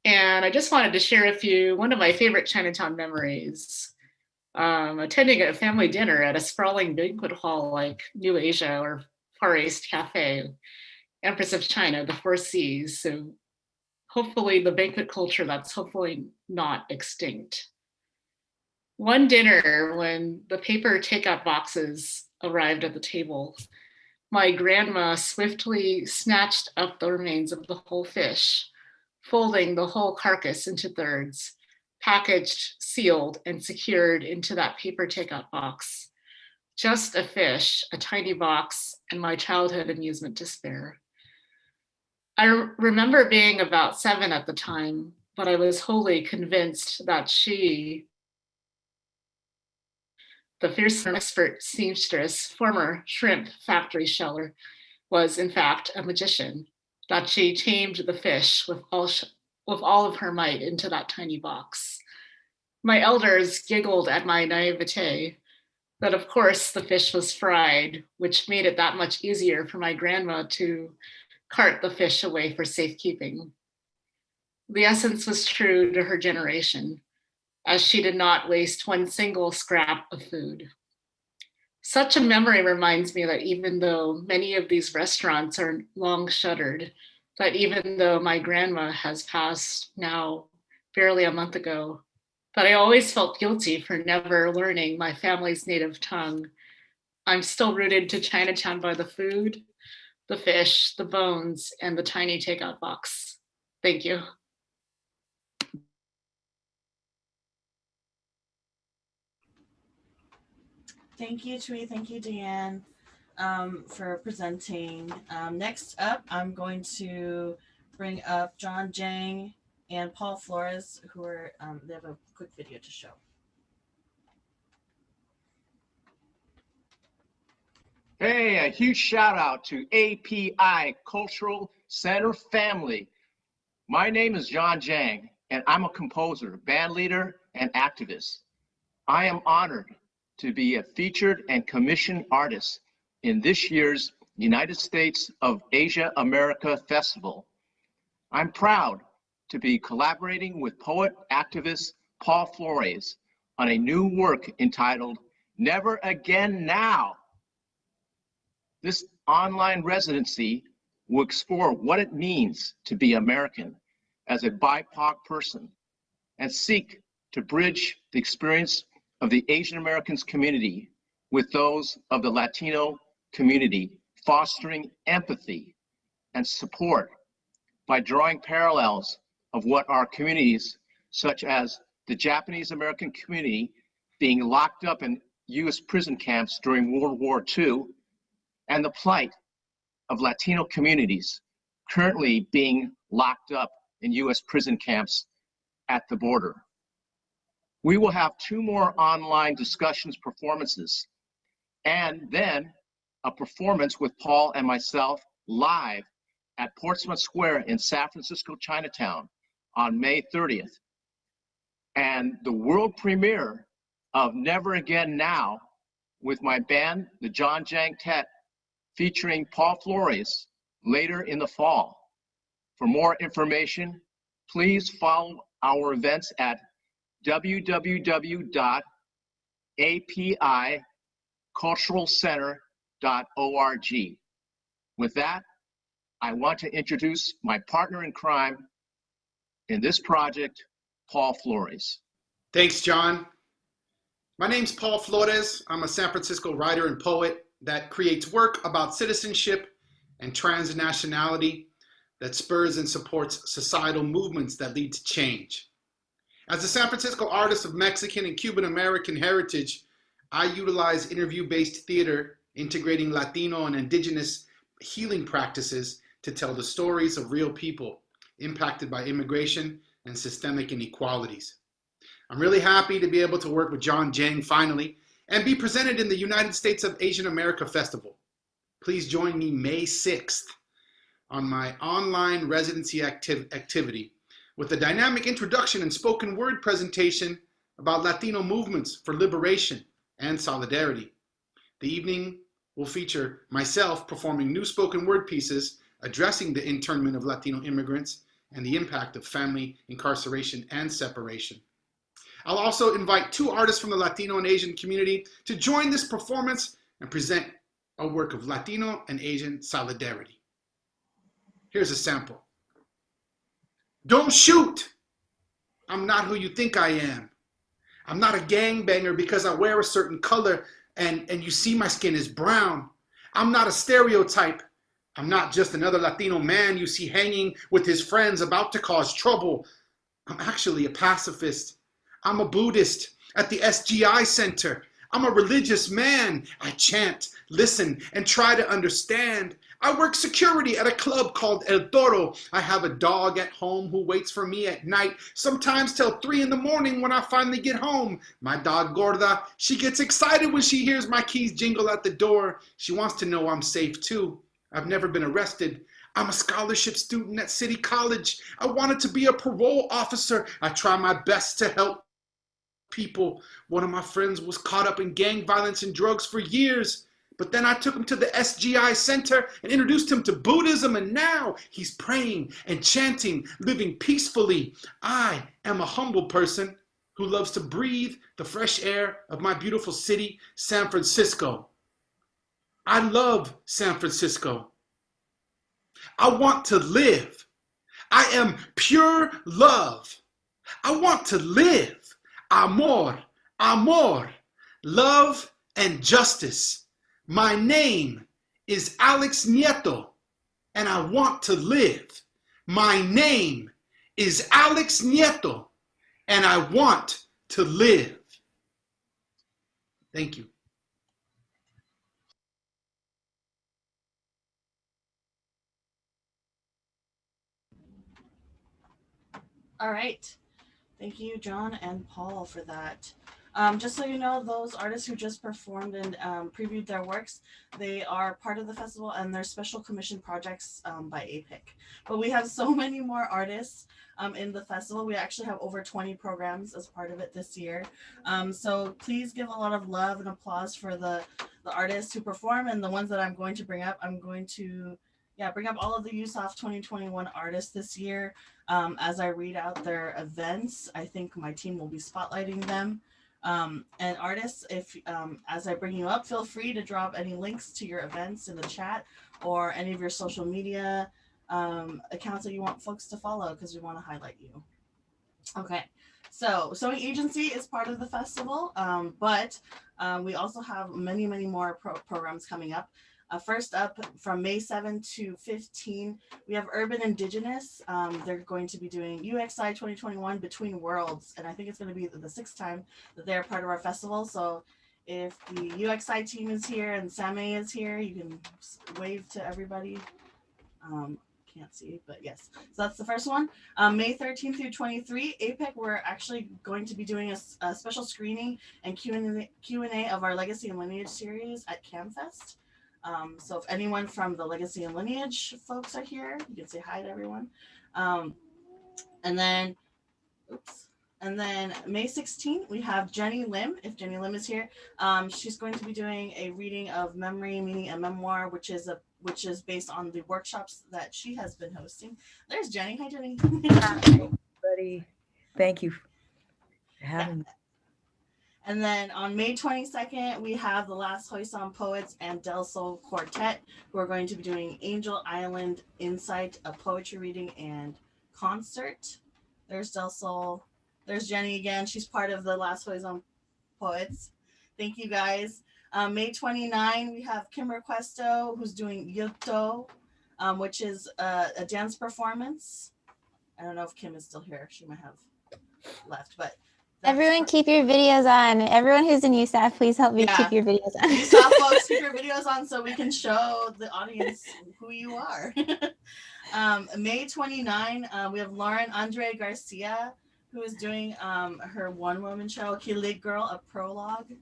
And I just wanted to share one of my favorite Chinatown memories. Attending a family dinner at a sprawling banquet hall like New Asia or Far East Cafe, Empress of China, the Four Seas. So hopefully the banquet culture that's hopefully not extinct. One dinner, when the paper takeout boxes arrived at the table, my grandma swiftly snatched up the remains of the whole fish, folding the whole carcass into thirds, packaged, sealed, and secured into that paper takeout box. Just a fish, a tiny box, and my childhood amusement to spare. I remember being about 7 at the time, but I was wholly convinced that she, the fierce expert seamstress, former shrimp factory sheller, was in fact a magician, that she tamed the fish with all of her might into that tiny box. My elders giggled at my naivete, but of course the fish was fried, which made it that much easier for my grandma to cart the fish away for safekeeping. The essence was true to her generation, as she did not waste one single scrap of food. Such a memory reminds me that even though many of these restaurants are long shuttered, that even though my grandma has passed now barely a month ago, that I always felt guilty for never learning my family's native tongue. I'm still rooted to Chinatown by the food, the fish, the bones, and the tiny takeout box. Thank you. Thank you, Twee. Thank you, Diane, for presenting. Next up, I'm going to bring up John Jang and Paul Flores, who are, they have a quick video to show. Hey, a huge shout out to API Cultural Center family. My name is John Jang, and I'm a composer, band leader, and activist. I am honored to be a featured and commissioned artist in this year's United States of Asia America Festival. I'm proud to be collaborating with poet activist Paul Flores on a new work entitled Never Again Now. This online residency will explore what it means to be American as a BIPOC person and seek to bridge the experience of the Asian Americans community with those of the Latino community, fostering empathy and support by drawing parallels of what our communities, such as the Japanese American community being locked up in US prison camps during World War II, and the plight of Latino communities currently being locked up in US prison camps at the border. We will have 2 more online discussions performances, and then a performance with Paul and myself live at Portsmouth Square in San Francisco, Chinatown on May 30th. And the world premiere of Never Again Now with my band, the John Jang Tet, featuring Paul Flores later in the fall. For more information, please follow our events at www.apicult.org. apiculturalcenter.org. With that, I want to introduce my partner in crime in this project, Paul Flores. Thanks, John. My name's Paul Flores. I'm a San Francisco writer and poet that creates work about citizenship and transnationality that spurs and supports societal movements that lead to change. As a San Francisco artist of Mexican and Cuban American heritage, I utilize interview-based theater, integrating Latino and indigenous healing practices to tell the stories of real people impacted by immigration and systemic inequalities. I'm really happy to be able to work with John Jang finally and be presented in the United States of Asian America Festival. Please join me May 6th on my online residency activity with a dynamic introduction and spoken word presentation about Latino movements for liberation and solidarity. The evening will feature myself performing new spoken word pieces addressing the internment of Latino immigrants and the impact of family incarceration and separation. I'll also invite 2 artists from the Latino and Asian community to join this performance and present a work of Latino and Asian solidarity. Here's a sample. Don't shoot! I'm not who you think I am. I'm not a gangbanger because I wear a certain color and you see my skin is brown. I'm not a stereotype. I'm not just another Latino man you see hanging with his friends about to cause trouble. I'm actually a pacifist. I'm a Buddhist at the SGI Center. I'm a religious man. I chant, listen, and try to understand. I work security at a club called El Toro. I have a dog at home who waits for me at night, sometimes till 3 in the morning when I finally get home. My dog Gorda, she gets excited when she hears my keys jingle at the door. She wants to know I'm safe too. I've never been arrested. I'm a scholarship student at City College. I wanted to be a parole officer. I try my best to help people. One of my friends was caught up in gang violence and drugs for years, but then I took him to the SGI Center and introduced him to Buddhism, and now he's praying and chanting, living peacefully. I am a humble person who loves to breathe the fresh air of my beautiful city, San Francisco. I love San Francisco. I want to live. I am pure love. I want to live. Amor, amor, love and justice. My name is Alex Nieto, and I want to live. My name is Alex Nieto, and I want to live. Thank you. All right. Thank you, John and Paul, for that. Just so you know, those artists who just performed and previewed their works, they are part of the festival and they're special commission projects by APIC. But we have so many more artists in the festival. We actually have over 20 programs as part of it this year. So please give a lot of love and applause for the artists who perform, and the ones that I'm going to bring up. I'm going to bring up all of the USAAF 2021 artists this year. As I read out their events, I think my team will be spotlighting them. And artists, if as I bring you up, feel free to drop any links to your events in the chat or any of your social media accounts that you want folks to follow, because we want to highlight you. Okay, so Sowing Agency is part of the festival, but we also have many more programs coming up. First up, from May 7 to 15, we have Urban Indigenous. They're going to be doing UXI 2021 Between Worlds, and I think it's going to be the 6th time that they're part of our festival. So if the UXI team is here and Same is here, you can wave to everybody. Can't see, but yes. So that's the first one. May 13th through 23, APIC, we're actually going to be doing a special screening and Q&A of our Legacy and Lineage series at CamFest. So if anyone from the Legacy and Lineage folks are here, you can say hi to everyone. And then May 16th, we have Jenny Lim. If Jenny Lim is here, she's going to be doing a reading of Memory, Meaning, and Memoir, which is based on the workshops that she has been hosting. There's Jenny. Hi, Jenny. Hi, everybody. Thank you for having me. And then on May 22nd, we have the Last Hoisan Poets and Del Sol Quartet, who are going to be doing Angel Island Insight, a poetry reading and concert. There's Del Sol. There's Jenny again. She's part of the Last Hoisan Poets. Thank you guys. May 29, we have Kim Requesto, who's doing Yuto, which is a dance performance. I don't know if Kim is still here. She might have left, but everyone keep your videos on. Everyone who's in USAAF, please help me keep your videos on. USAAF folks, keep your videos on so we can show the audience who you are. May 29, we have Lauren Andre Garcia, who is doing her one-woman show, Kilig Girl, a prologue.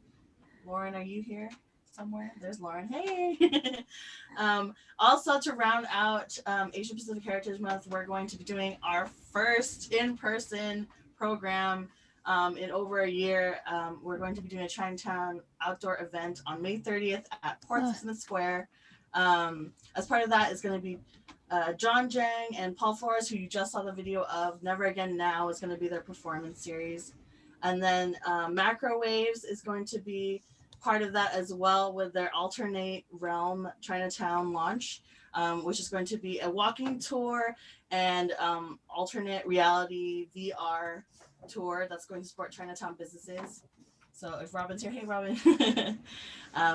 Lauren, are you here somewhere? There's Lauren. Hey! Also, to round out Asia Pacific Heritage Month, we're going to be doing our first in-person program in over a year. We're going to be doing a Chinatown outdoor event on May 30th at Portsmouth Square. As part of that is going to be John Jang and Paul Flores, who you just saw the video of. Never Again Now is going to be their performance series. And then Macrowaves is going to be part of that as well with their Alternate Realm Chinatown launch, which is going to be a walking tour and alternate reality VR tour that's going to support Chinatown businesses. So if Robin's here, hey Robin.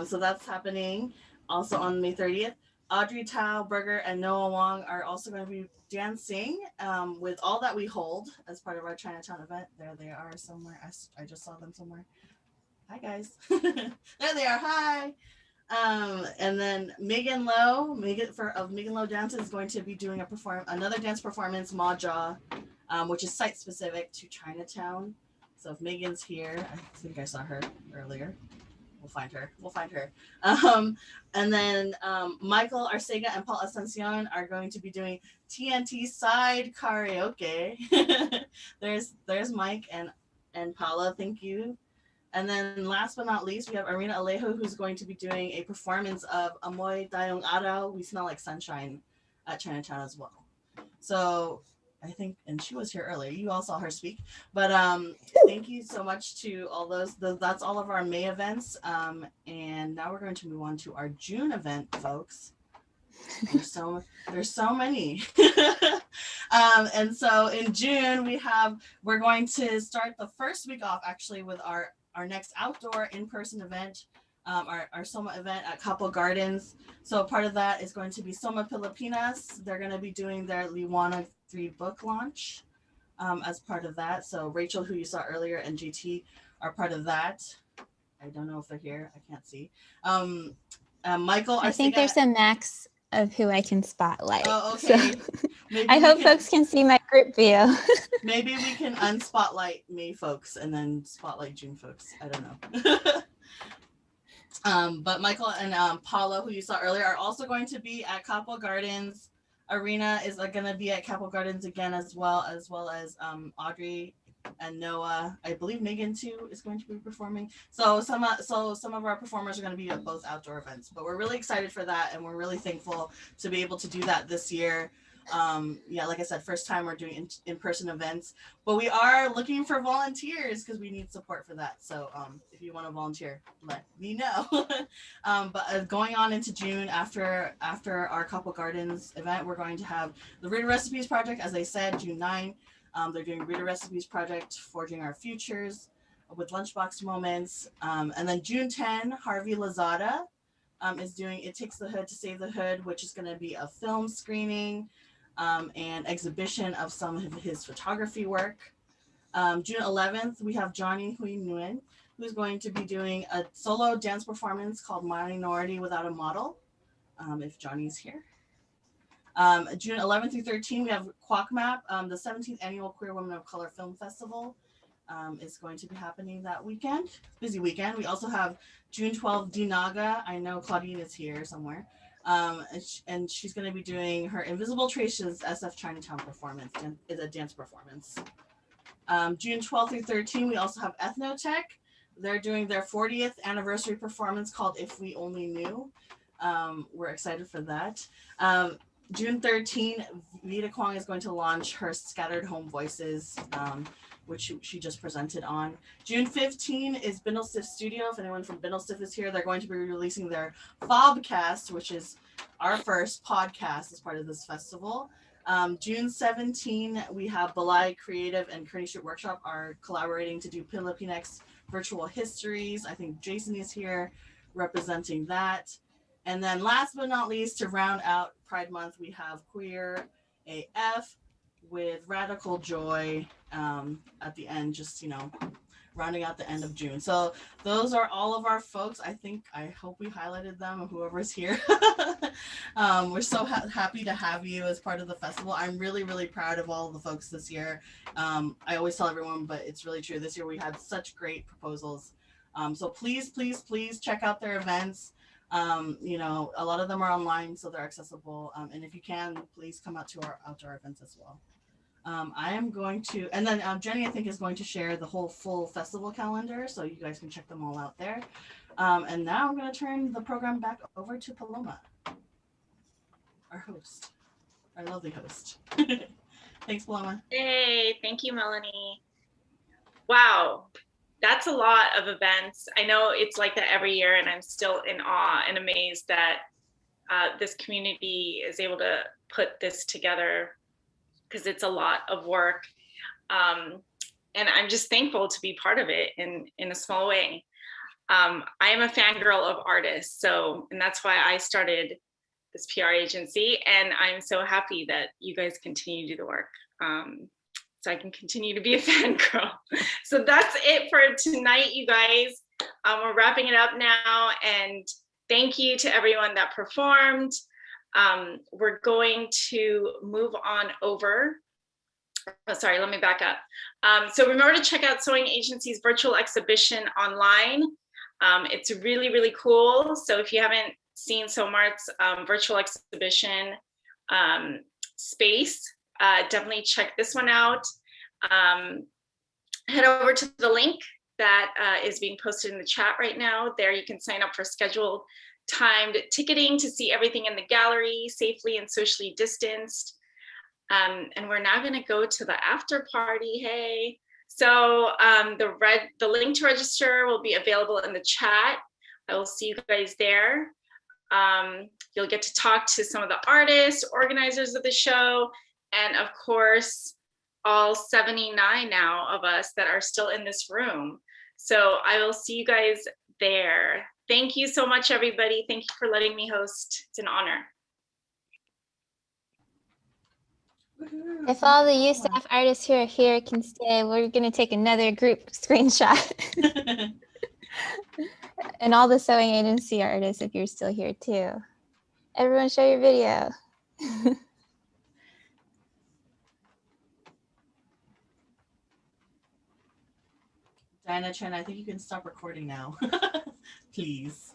So that's happening also on May 30th. Audrey Tao, Berger, and Noah Wong are also going to be dancing with All That We Hold as part of our Chinatown event. There they are somewhere. I just saw them somewhere. Hi guys. There they are. Hi. And then Megan Lowe, of Megan Lowe Dance is going to be doing another dance performance, Ma Jaw, which is site specific to Chinatown. So if Megan's here, I think I saw her earlier. We'll find her. And then Michael Arcega and Paul Asuncion are going to be doing TNT side karaoke. there's Mike and Paula. Thank you. And then last but not least, we have Arena Alejo, who's going to be doing a performance of Amoy Dayong Araw, We Smell Like Sunshine, at Chinatown as well. So I think, and she was here earlier, you all saw her speak, but thank you so much to all those. That's all of our May events. And now we're going to move on to our June event, folks. There's so many. And so in June, we're going to start the first week off actually with our next outdoor in-person event, our Soma event at Capo Gardens. So part of that is going to be Soma Pilipinas. They're going to be doing their Liwanag 3 book launch as part of that. So Rachel, who you saw earlier, and GT are part of that. I don't know if they're here. I can't see. Michael, I think there's a max of who I can spotlight. Oh, okay. So I hope folks can see my group view. Maybe we can unspotlight May folks and then spotlight June folks. I don't know. But Michael and Paula, who you saw earlier, are also going to be at Capo Gardens. Arena is going to be at Capo Gardens again, as well as Audrey and Noah. I believe Megan too is going to be performing. So some of our performers are going to be at both outdoor events. But we're really excited for that, and we're really thankful to be able to do that this year. Like I said, first time we're doing in-person events, but we are looking for volunteers because we need support for that. So if you want to volunteer, let me know. But going on into June, after our Capo Gardens event, we're going to have the Reader Recipes Project, as I said, June 9. They're doing Reader Recipes Project, Forging Our Futures with Lunchbox Moments. And then June 10, Harvey Lazada is doing It Takes the Hood to Save the Hood, which is going to be a film screening and exhibition of some of his photography work. June 11th, we have Johnny Hui Nguyen, who's going to be doing a solo dance performance called Minority Without a Model, if Johnny's here. June 11th through 13th, we have QuackMap, the 17th Annual Queer Women of Color Film Festival is going to be happening that weekend. Busy weekend. We also have June 12th, Dinaga. I know Claudine is here somewhere. And she's going to be doing her Invisible Traces SF Chinatown performance. It's a dance performance. June 12th through 13th, we also have Ethnotech. They're doing their 40th anniversary performance called If We Only Knew. We're excited for that. June 13th, Vida Quang is going to launch her Scattered Home Voices which she just presented on. June 15 is Bindlestiff Studio. If anyone from Bindlestiff is here, they're going to be releasing their Fobcast, which is our first podcast as part of this festival. June 17, we have Balai Creative and Kearney Street Workshop are collaborating to do Filipinx virtual histories. I think Jason is here representing that. And then last but not least, to round out Pride Month, we have Queer AF with Radical Joy at the end, just, you know, rounding out the end of June. So those are all of our folks. I hope we highlighted them, whoever's here. We're so happy to have you as part of the festival. I'm really, really proud of all of the folks this year. I always tell everyone, but it's really true. This year we had such great proposals. So please, please, please check out their events. You know, a lot of them are online, so they're accessible. And if you can, please come out to our outdoor events as well. I am going to, and then Jenny, I think, is going to share the whole full festival calendar, so you guys can check them all out there. And now I'm going to turn the program back over to Paloma, our host, our lovely host. Thanks, Paloma. Hey, thank you, Melanie. Wow, that's a lot of events. I know it's like that every year, and I'm still in awe and amazed that this community is able to put this together, because it's a lot of work. And I'm just thankful to be part of it in a small way. I am a fangirl of artists, and that's why I started this PR agency, and I'm so happy that you guys continue to do the work. So I can continue to be a fangirl. So that's it for tonight, you guys. We're wrapping it up now, and thank you to everyone that performed. We're going to move on over. Oh, sorry, let me back up. So remember to check out Sowing Agency's virtual exhibition online. It's really, really cool. So if you haven't seen SOMART's virtual exhibition space, definitely check this one out. Head over to the link that is being posted in the chat right now. There you can sign up for scheduled timed ticketing to see everything in the gallery safely and socially distanced. And we're now going to go to the after party. Hey, so the link to register will be available in the chat. I will see you guys there. You'll get to talk to some of the artists, organizers of the show, and of course, all 79 now of us that are still in this room. So I will see you guys there. Thank you so much, everybody. Thank you for letting me host. It's an honor. If all the USAAF artists who are here can stay, we're going to take another group screenshot. And all the Sowing Agency artists, if you're still here too. Everyone show your video. Diana Chen, I think you can stop recording now. Please.